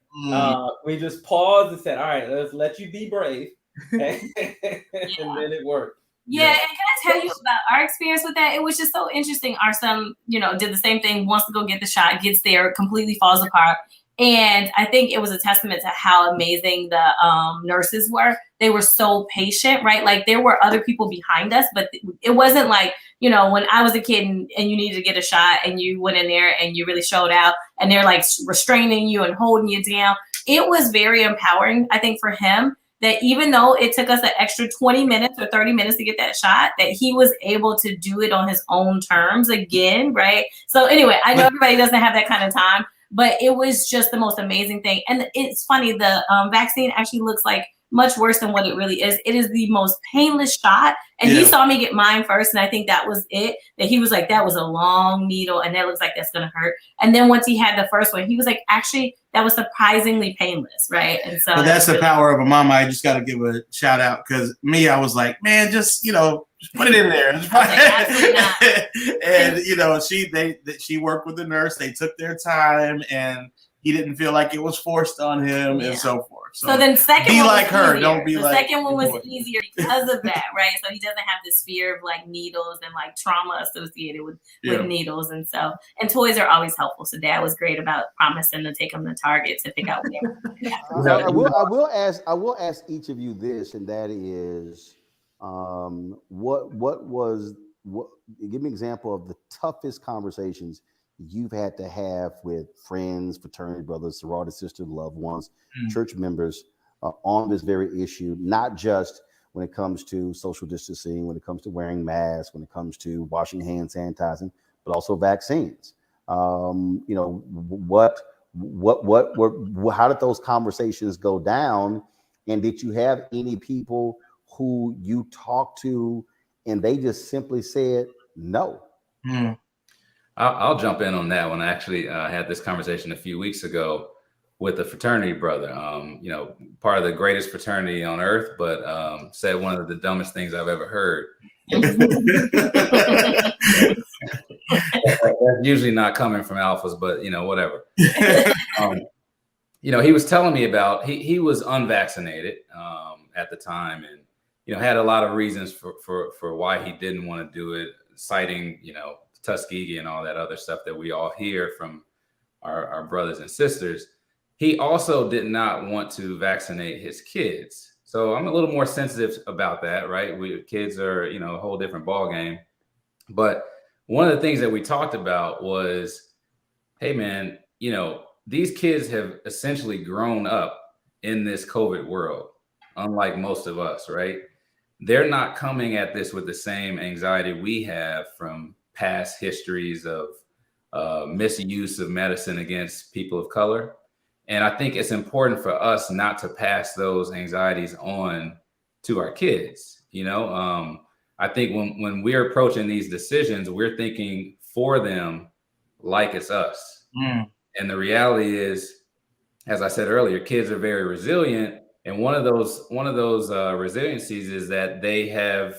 we just paused and said, all right, let's let you be brave. And then it worked. Yeah, and can I tell you about our experience with that? It was just so interesting. Our son, did the same thing, wants to go get the shot, gets there, completely falls apart. And I think it was a testament to how amazing the nurses were. They were so patient, right? Like there were other people behind us, but it wasn't like, when I was a kid and you needed to get a shot and you went in there and you really showed out and they're like restraining you and holding you down. It was very empowering, I think, for him, that even though it took us an extra 20 minutes or 30 minutes to get that shot, that he was able to do it on his own terms again, right? So anyway, I know everybody doesn't have that kind of time, but it was just the most amazing thing. And it's funny, the vaccine actually looks like much worse than what it really is. It is the most painless shot. And he saw me get mine first. And I think that was it, that he was like, that was a long needle and that looks like that's going to hurt. And then once he had the first one, he was like, actually, that was surprisingly painless, right? And so that's the power of a mama. I just got to give a shout out because I was like, man, just put it in there. And she worked with the nurse. They took their time, and he didn't feel like it was forced on him, and so forth. So then, second be one like was her. Easier. Don't be the like. The second one was easier because of that, right? So he doesn't have this fear of like needles and like trauma associated with needles, and toys are always helpful. So Dad was great about promising to take him to Target to pick out whatever. I will ask each of you this, and that is, give me an example of the toughest conversations you've had to have with friends, fraternity brothers, sorority sisters, loved ones, church members on this very issue, not just when it comes to social distancing, when it comes to wearing masks, when it comes to washing hands, sanitizing, but also vaccines. How did those conversations go down? And did you have any people who you talked to and they just simply said no? I'll jump in on that one. I actually had this conversation a few weeks ago with a fraternity brother, you know, part of the greatest fraternity on earth, but said one of the dumbest things I've ever heard. That's usually not coming from alphas, but you know, whatever. You know, he was telling me about he was unvaccinated at the time, and you know, had a lot of reasons for why he didn't want to do it, citing, you know, Tuskegee and all that other stuff that we all hear from our brothers and sisters. He also did not want to vaccinate his kids. So I'm a little more sensitive about that, right? Kids are, you know, a whole different ballgame. But one of the things that we talked about was, hey man, you know, these kids have essentially grown up in this COVID world, unlike most of us, right? They're not coming at this with the same anxiety we have from past histories of misuse of medicine against people of color. And I think it's important for us not to pass those anxieties on to our kids. You know, I think when we're approaching these decisions, we're thinking for them like it's us. And the reality is, as I said earlier, kids are very resilient. And one of those resiliencies is that they have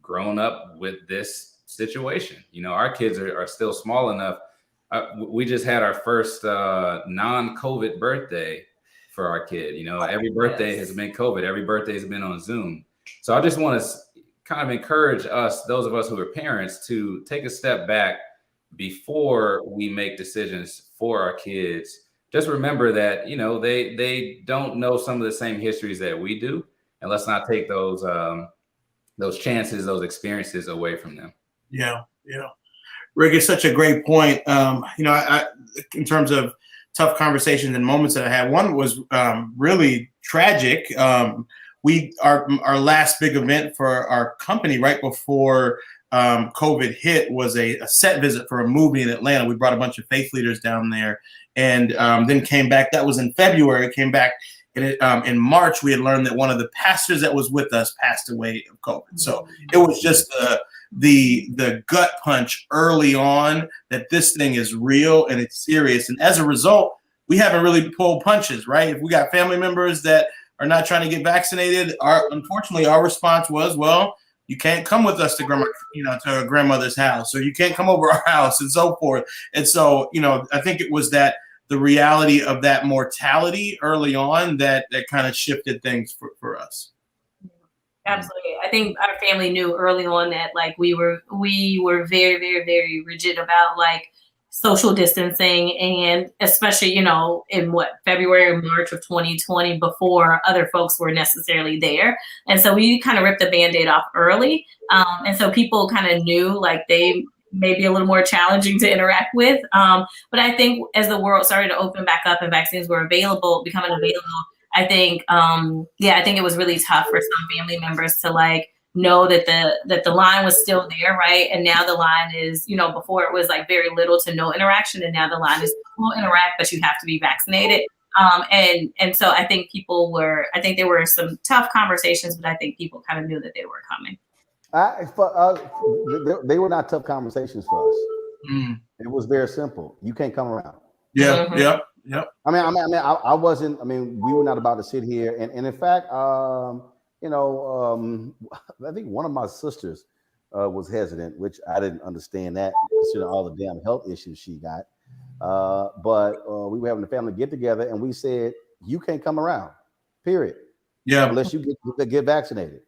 grown up with this situation. You know, our kids are still small enough. We just had our first non-COVID birthday for our kid. You know, every birthday has been COVID. Every birthday has been on Zoom. So I just want to kind of encourage us, those of us who are parents, to take a step back before we make decisions for our kids. Just remember that, you know, they don't know some of the same histories that we do, and let's not take those chances, those experiences away from them. Yeah. Rick, it's such a great point. You know, I in terms of tough conversations and moments that I had, one was really tragic. Our last big event for our company right before COVID hit was a set visit for a movie in Atlanta. We brought a bunch of faith leaders down there, and then came back. That was in February. Came back in March. We had learned that one of the pastors that was with us passed away of COVID. So it was just the gut punch early on that this thing is real and it's serious. And as a result, we haven't really pulled punches, right? If we got family members that are not trying to get vaccinated, unfortunately our response was, well, you can't come with us to to a grandmother's house, or you can't come over our house, and so forth. And so, you know, I think it was that the reality of that mortality early on that kind of shifted things for us. Absolutely. I think our family knew early on that like we were very, very, very rigid about like social distancing, and especially, you know, in February or March of 2020, before other folks were necessarily there. And so we kind of ripped the Band-Aid off early. And so people kind of knew like they may be a little more challenging to interact with. But I think as the world started to open back up and vaccines were becoming available, I think it was really tough for some family members to like know that the line was still there, right? And now the line is, you know, before it was like very little to no interaction, and now the line is we'll interact, but you have to be vaccinated. And so I think there were some tough conversations, but I think people kind of knew that they were coming. They were not tough conversations for us. It was very simple. You can't come around. Yep. I mean, I wasn't. I mean, we were not about to sit here, and in fact, you know, I think one of my sisters was hesitant, which I didn't understand that, considering all the damn health issues she got. But we were having a family get together, and we said, "You can't come around, period. Yeah, unless you get vaccinated."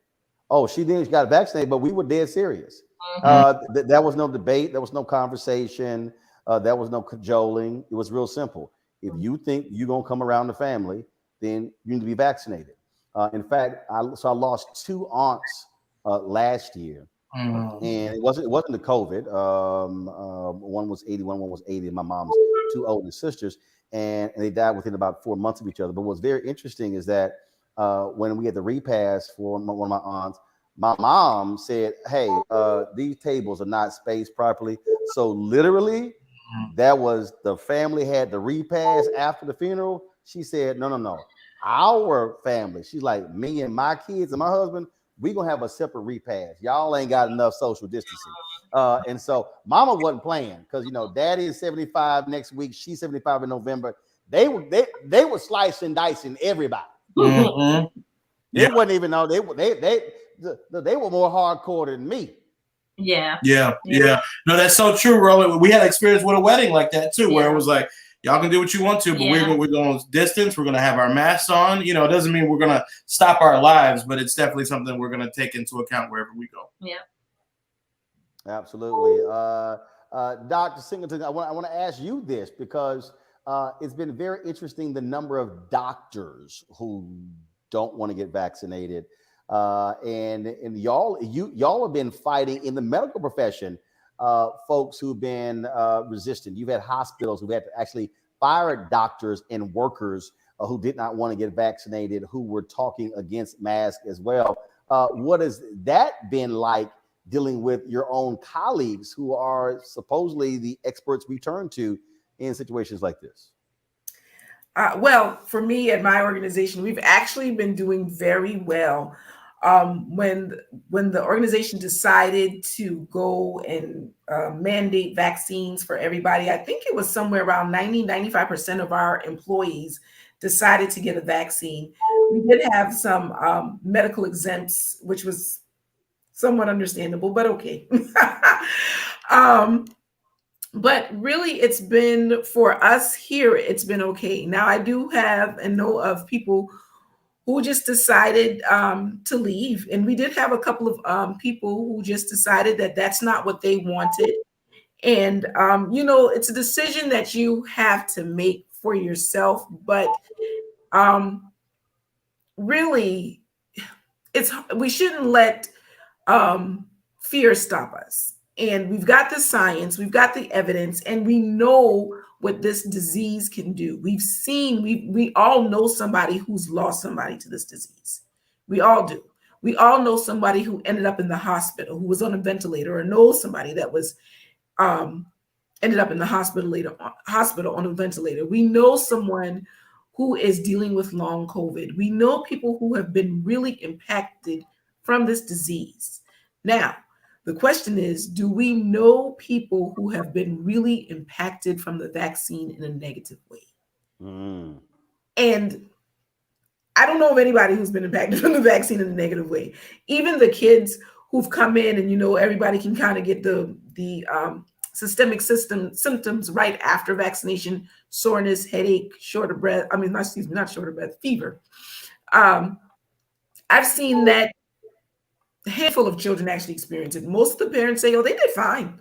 Oh, she got vaccinated, but we were dead serious. There was no debate. There was no conversation. There was no cajoling. It was real simple. If you think you're going to come around the family, then you need to be vaccinated. In fact, I lost two aunts last year, and it wasn't the COVID. One was 81, one was 80. My mom's two older sisters, and they died within about 4 months of each other. But what's very interesting is that when we had the repast for one of my aunts, my mom said, "Hey, these tables are not spaced properly." So literally, that was the family had the repast after the funeral. She said, no. Our family, she's like, me and my kids and my husband, we gonna have a separate repast. Y'all ain't got enough social distancing. And so mama wasn't playing, because, you know, daddy is 75 next week. She's 75 in November. they were slicing, dicing everybody. Mm-hmm. They wouldn't even know they were more hardcore than me. Yeah. No, that's so true, Roland. We had experience with a wedding like that too, where it was like, y'all can do what you want to, but we're going to distance. We're going to have our masks on. You know, it doesn't mean we're going to stop our lives, but it's definitely something we're going to take into account wherever we go. Yeah. Absolutely. Dr. Singleton, I want to ask you this because it's been very interesting the number of doctors who don't want to get vaccinated. And y'all have been fighting in the medical profession, folks who've been resistant. You've had hospitals who've had to actually fire doctors and workers who did not want to get vaccinated, who were talking against masks as well. What has that been like dealing with your own colleagues who are supposedly the experts we turn to in situations like this? Well, for me at my organization, we've actually been doing very well. When the organization decided to go and mandate vaccines for everybody, I think it was somewhere around 95% of our employees decided to get a vaccine. We did have some medical exempts, which was somewhat understandable, but okay. But really, it's been, for us here, it's been okay. Now, I do have and know of people who just decided to leave. And we did have a couple of people who just decided that that's not what they wanted. And, you know, it's a decision that you have to make for yourself. But really, we shouldn't let fear stop us. And we've got the science, we've got the evidence, and we know what this disease can do. We've seen, we all know somebody who's lost somebody to this disease. We all do. We all know somebody who ended up in the hospital, who was on a ventilator, or know somebody that was ended up in the hospital on a ventilator. We know someone who is dealing with long COVID. We know people who have been really impacted from this disease. Now, the question is, do we know people who have been really impacted from the vaccine in a negative way? And I don't know of anybody who's been impacted from the vaccine in a negative way. Even the kids who've come in and, you know, everybody can kind of get the systemic symptoms right after vaccination: soreness, headache, short of breath. I mean, not short of breath, fever. I've seen that a handful of children actually experience it. Most of the parents say, oh, they did fine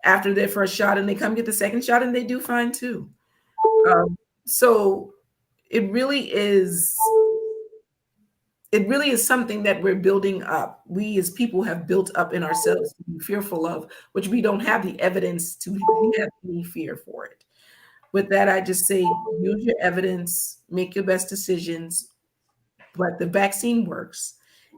after their first shot, and they come get the second shot and they do fine too. So it really is something that we're building up. We as people have built up in ourselves to be fearful of, which we don't have the evidence to have any fear for it. With that, I just say, use your evidence, make your best decisions. But the vaccine works,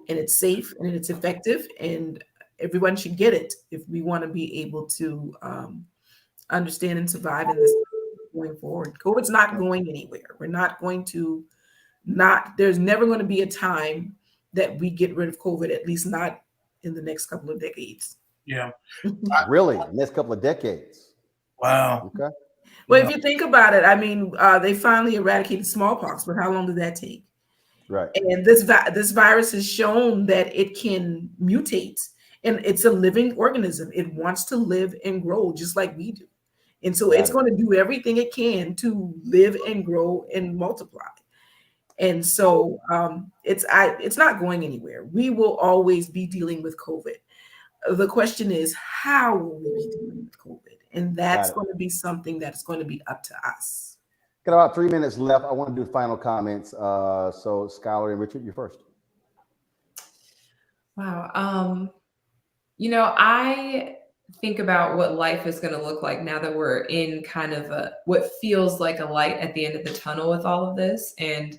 and it's safe, and it's effective, and everyone should get it if we want to be able to understand and survive in this going forward. COVID's not going anywhere. We're not going to there's never going to be a time that we get rid of COVID, at least not in the next couple of decades. Yeah. Really? Next couple of decades? Wow. Okay. Well, if you think about it, I mean, they finally eradicated smallpox, but how long did that take? Right. And this virus has shown that it can mutate, and it's a living organism. It wants to live and grow just like we do. And so it's going to do everything it can to live and grow and multiply. And so it's not going anywhere. We will always be dealing with COVID. The question is, how will we be dealing with COVID? And that's going to be something that's going to be up to us. Got about 3 minutes left. I want to do final comments. So Skylar and Richard, you're first. Wow. You know, I think about what life is going to look like now that we're in kind of what feels like a light at the end of the tunnel with all of this. And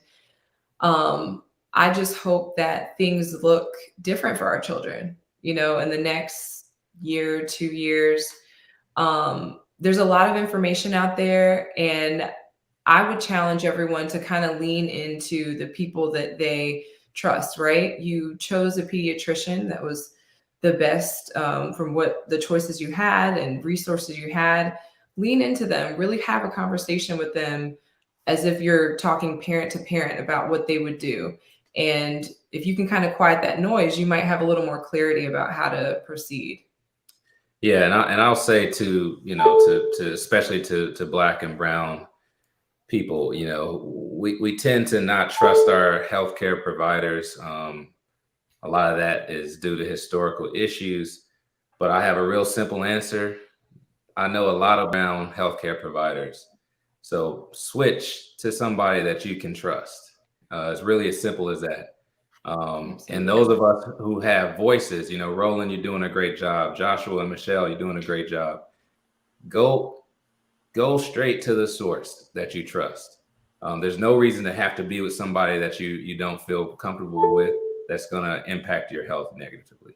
I just hope that things look different for our children, you know, in the next year, 2 years. There's a lot of information out there, and I would challenge everyone to kind of lean into the people that they trust, right? You chose a pediatrician that was the best from what the choices you had and resources you had. lean into them, really have a conversation with them as if you're talking parent to parent about what they would do. And if you can kind of quiet that noise, you might have a little more clarity about how to proceed. Yeah, and I'll say to, you know, to especially to Black and brown people, you know, we tend to not trust our healthcare providers. A lot of that is due to historical issues, but I have a real simple answer. I know a lot of brown healthcare providers. So switch to somebody that you can trust. It's really as simple as that. And those of us who have voices, you know, Roland, you're doing a great job. Joshua and Michelle, you're doing a great job. Go straight to the source that you trust. There's no reason to have to be with somebody that you don't feel comfortable with, that's going to impact your health negatively.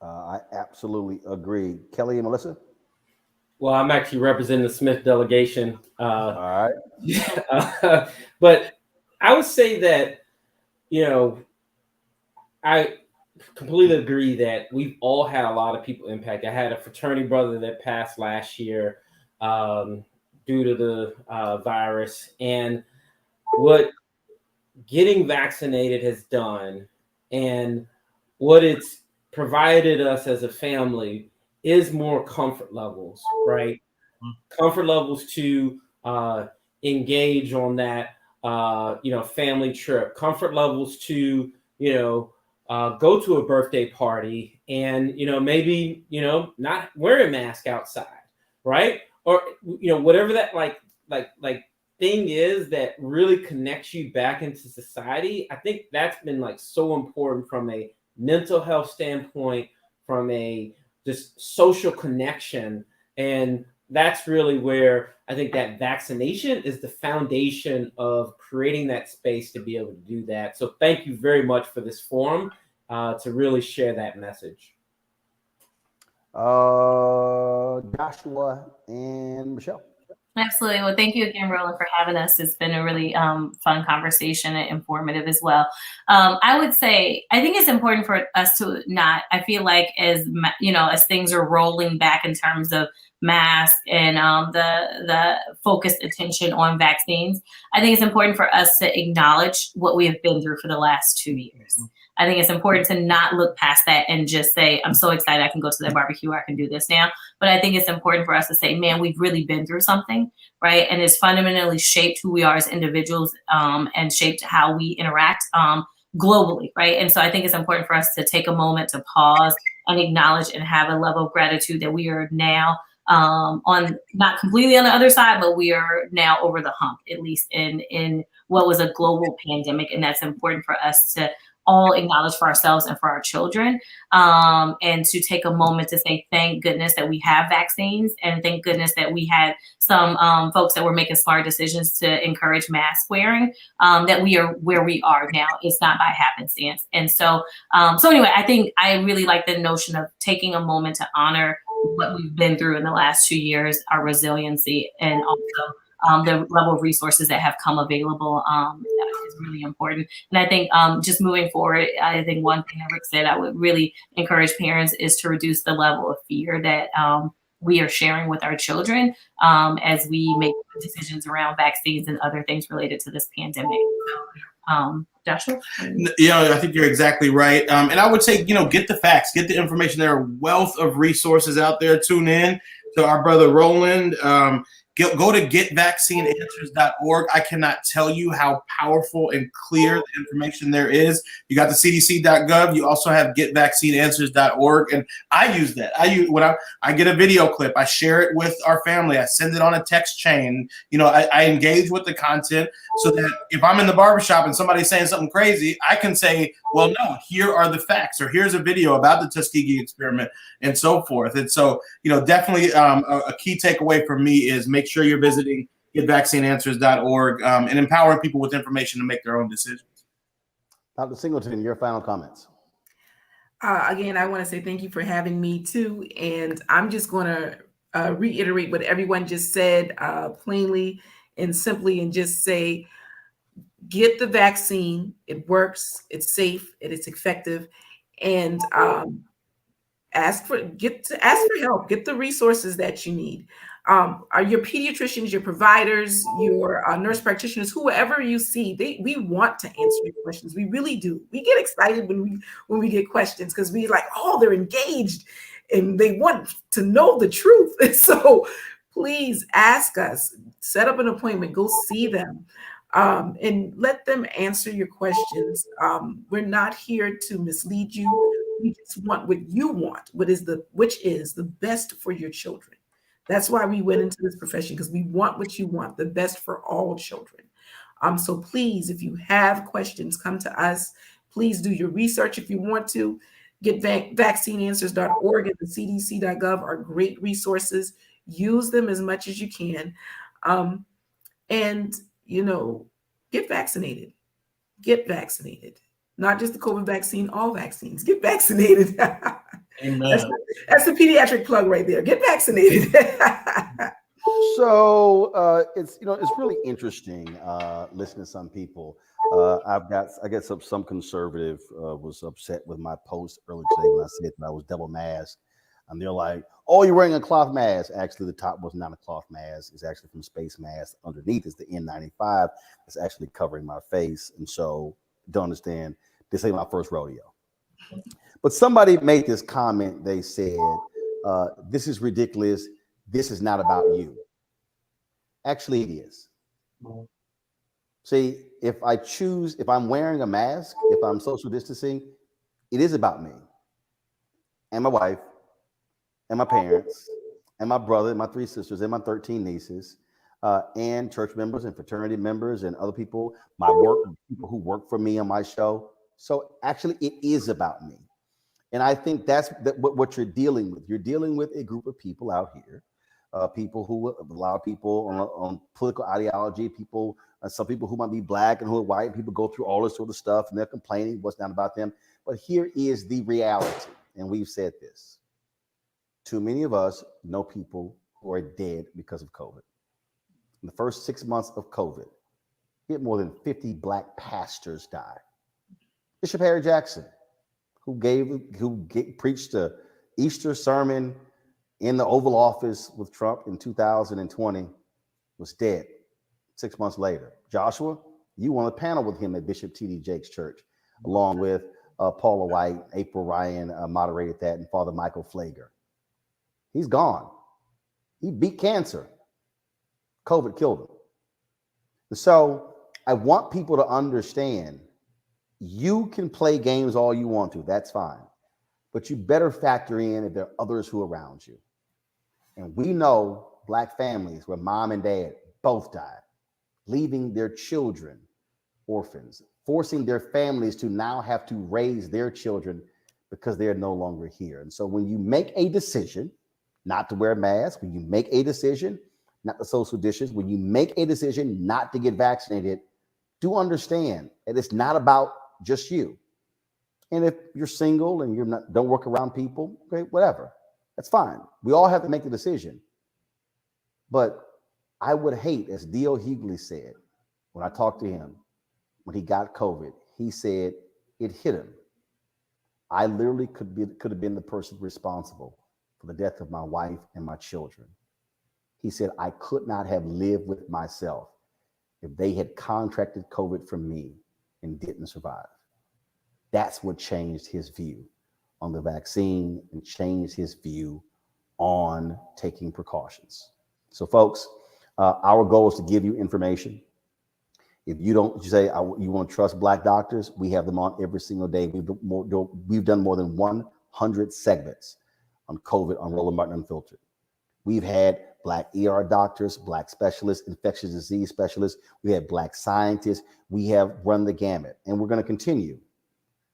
I absolutely agree. Kelly and Melissa? Well, I'm actually representing the Smith delegation. All right. But I would say that, you know, I completely agree that we've all had a lot of people impacted. I had a fraternity brother that passed last year due to the virus. And what getting vaccinated has done and what it's provided us as a family is more comfort levels, right? Comfort levels to engage on that, you know, family trip, comfort levels to, you know, go to a birthday party and, you know, maybe, you know, not wear a mask outside, right? Or, you know, whatever that like thing is that really connects you back into society. I think that's been like so important from a mental health standpoint, from a just social connection. And that's really where I think that vaccination is the foundation of creating that space to be able to do that. So thank you very much for this forum to really share that message. Joshua and Michelle. Absolutely. Well, thank you again, Roland, for having us. It's been a really fun conversation and informative as well. I would say, I think it's important for us to not, I feel like as, you know, as things are rolling back in terms of masks and the focused attention on vaccines, I think it's important for us to acknowledge what we have been through for the last 2 years. I think it's important to not look past that and just say, I'm so excited I can go to that barbecue, I can do this now. But I think it's important for us to say, man, we've really been through something, right? And it's fundamentally shaped who we are as individuals and shaped how we interact globally, right? And so I think it's important for us to take a moment to pause and acknowledge and have a level of gratitude that we are now on, not completely on the other side, but we are now over the hump, at least in what was a global pandemic. And that's important for us to all acknowledge for ourselves and for our children, and to take a moment to say, thank goodness that we have vaccines, and thank goodness that we had some folks that were making smart decisions to encourage mask wearing, that we are where we are now. It's not by happenstance. And so anyway, I think I really like the notion of taking a moment to honor what we've been through in the last 2 years, our resiliency, and also the level of resources that have come available is really important. And I think just moving forward, I think one thing that Rick said, I would really encourage parents is to reduce the level of fear that we are sharing with our children as we make decisions around vaccines and other things related to this pandemic. Joshua? You know, I think you're exactly right. And I would say, you know, get the facts, get the information. There are a wealth of resources out there. Tune in to our brother Roland. Go to getvaccineanswers.org. I cannot tell you how powerful and clear the information there is. You got the cdc.gov. You also have getvaccineanswers.org. And I use that. When I get a video clip, I share it with our family. I send it on a text chain. You know, I engage with the content so that if I'm in the barbershop and somebody's saying something crazy, I can say, well, no, here are the facts, or here's a video about the Tuskegee experiment and so forth. And so, you know, definitely a key takeaway for me is make sure you're visiting getvaccineanswers.org and empowering people with information to make their own decisions. Dr. Singleton, your final comments. Again, I want to say thank you for having me too. And I'm just going to reiterate what everyone just said plainly and simply, and just say, get the vaccine. It works. It's safe. It is effective. And ask for help. Get the resources that you need. Are your pediatricians, your providers, your nurse practitioners, whoever you see, we want to answer your questions. We really do. We get excited when we get questions because we like, oh, they're engaged and they want to know the truth. And so please ask us, set up an appointment, go see them, and let them answer your questions. We're not here to mislead you. We just want what you want, which is the best for your children. That's why we went into this profession, because we want what you want, the best for all children. So please, if you have questions, come to us. Please do your research if you want to. Get vaccineanswers.org and the cdc.gov are great resources. Use them as much as you can. And, get vaccinated. Get vaccinated. Not just the COVID vaccine, all vaccines. Get vaccinated. Amen. That's the pediatric plug right there. Get vaccinated. So it's really interesting listening to some people. I guess some conservative was upset with my post earlier today when I said that I was double masked, and they're like, "Oh, you're wearing a cloth mask." Actually, the top was not a cloth mask; it's actually from space mask. Underneath is the N95. It's actually covering my face, and so don't understand. This ain't my first rodeo. But somebody made this comment. They said, "This is ridiculous. This is not about you." Actually, it is. See, if I'm wearing a mask, if I'm social distancing, it is about me and my wife and my parents and my brother and my 3 sisters and my 13 nieces and church members and fraternity members and other people, my work, people who work for me on my show. So actually, it is about me. And I think that's what you're dealing with. You're dealing with a group of people out here, people who, a lot of people on political ideology, people, some people who might be black and who are white, people go through all this sort of stuff and they're complaining what's not about them. But here is the reality. And we've said this. Too many of us know people who are dead because of COVID. In the first 6 months of COVID, we had more than 50 black pastors die. Bishop Harry Jackson, who preached the Easter sermon in the Oval Office with Trump in 2020, was dead 6 months later. Joshua, you were on a panel with him at Bishop T.D. Jakes' church, along with Paula White, April Ryan moderated that, and Father Michael Flager. He's gone. He beat cancer. COVID killed him. And so I want people to understand, you can play games all you want to. That's fine. But you better factor in if there are others who are around you. And we know black families where mom and dad both died, leaving their children orphans, forcing their families to now have to raise their children because they're no longer here. And so when you make a decision not to wear a mask, when you make a decision not to social distance, when you make a decision not to get vaccinated, do understand that it's not about just you. And if you're single and don't work around people, okay, whatever, that's fine. We all have to make the decision. But I would hate, as D.L. Hughley said, when I talked to him, when he got COVID, he said it hit him. I literally could have been the person responsible for the death of my wife and my children. He said, I could not have lived with myself if they had contracted COVID from me and didn't survive. That's what changed his view on the vaccine and changed his view on taking precautions. So folks, our goal is to give you information. If you you want to trust black doctors, we have them on every single day. We've done more than 100 segments on COVID on Roland Martin Unfiltered. We've had black ER doctors, black specialists, infectious disease specialists. We have black scientists. We have run the gamut, and we're going to continue,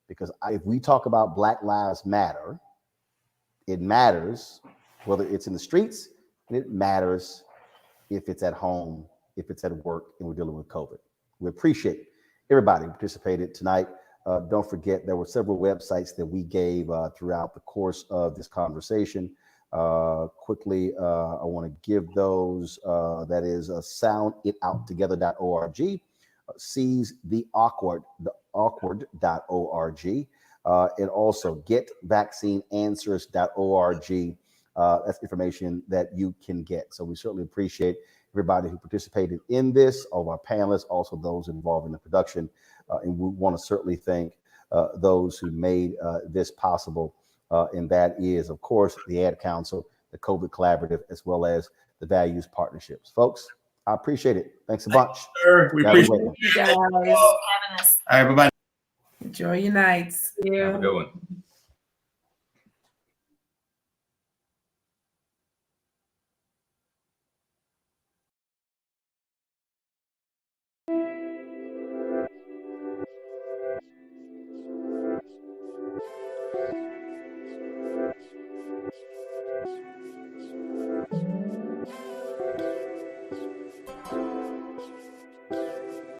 because if we talk about Black Lives Matter, it matters whether it's in the streets, and it matters if it's at home, if it's at work, and we're dealing with COVID. We appreciate everybody who participated tonight. Don't forget, there were several websites that we gave throughout the course of this conversation. Quickly, I want to give those. That is sounditouttogether.org, seizetheawkward.org, and also getvaccineanswers.org. that's information that you can get. So we certainly appreciate everybody who participated in this, all of our panelists, also those involved in the production. And we want to certainly thank those who made this possible. And that is, of course, the Ad Council, the COVID Collaborative, as well as the Values Partnerships. Folks, I appreciate it. Thanks a bunch. Sir, we appreciate you guys. All right, everybody. Enjoy your nights. Have a good one.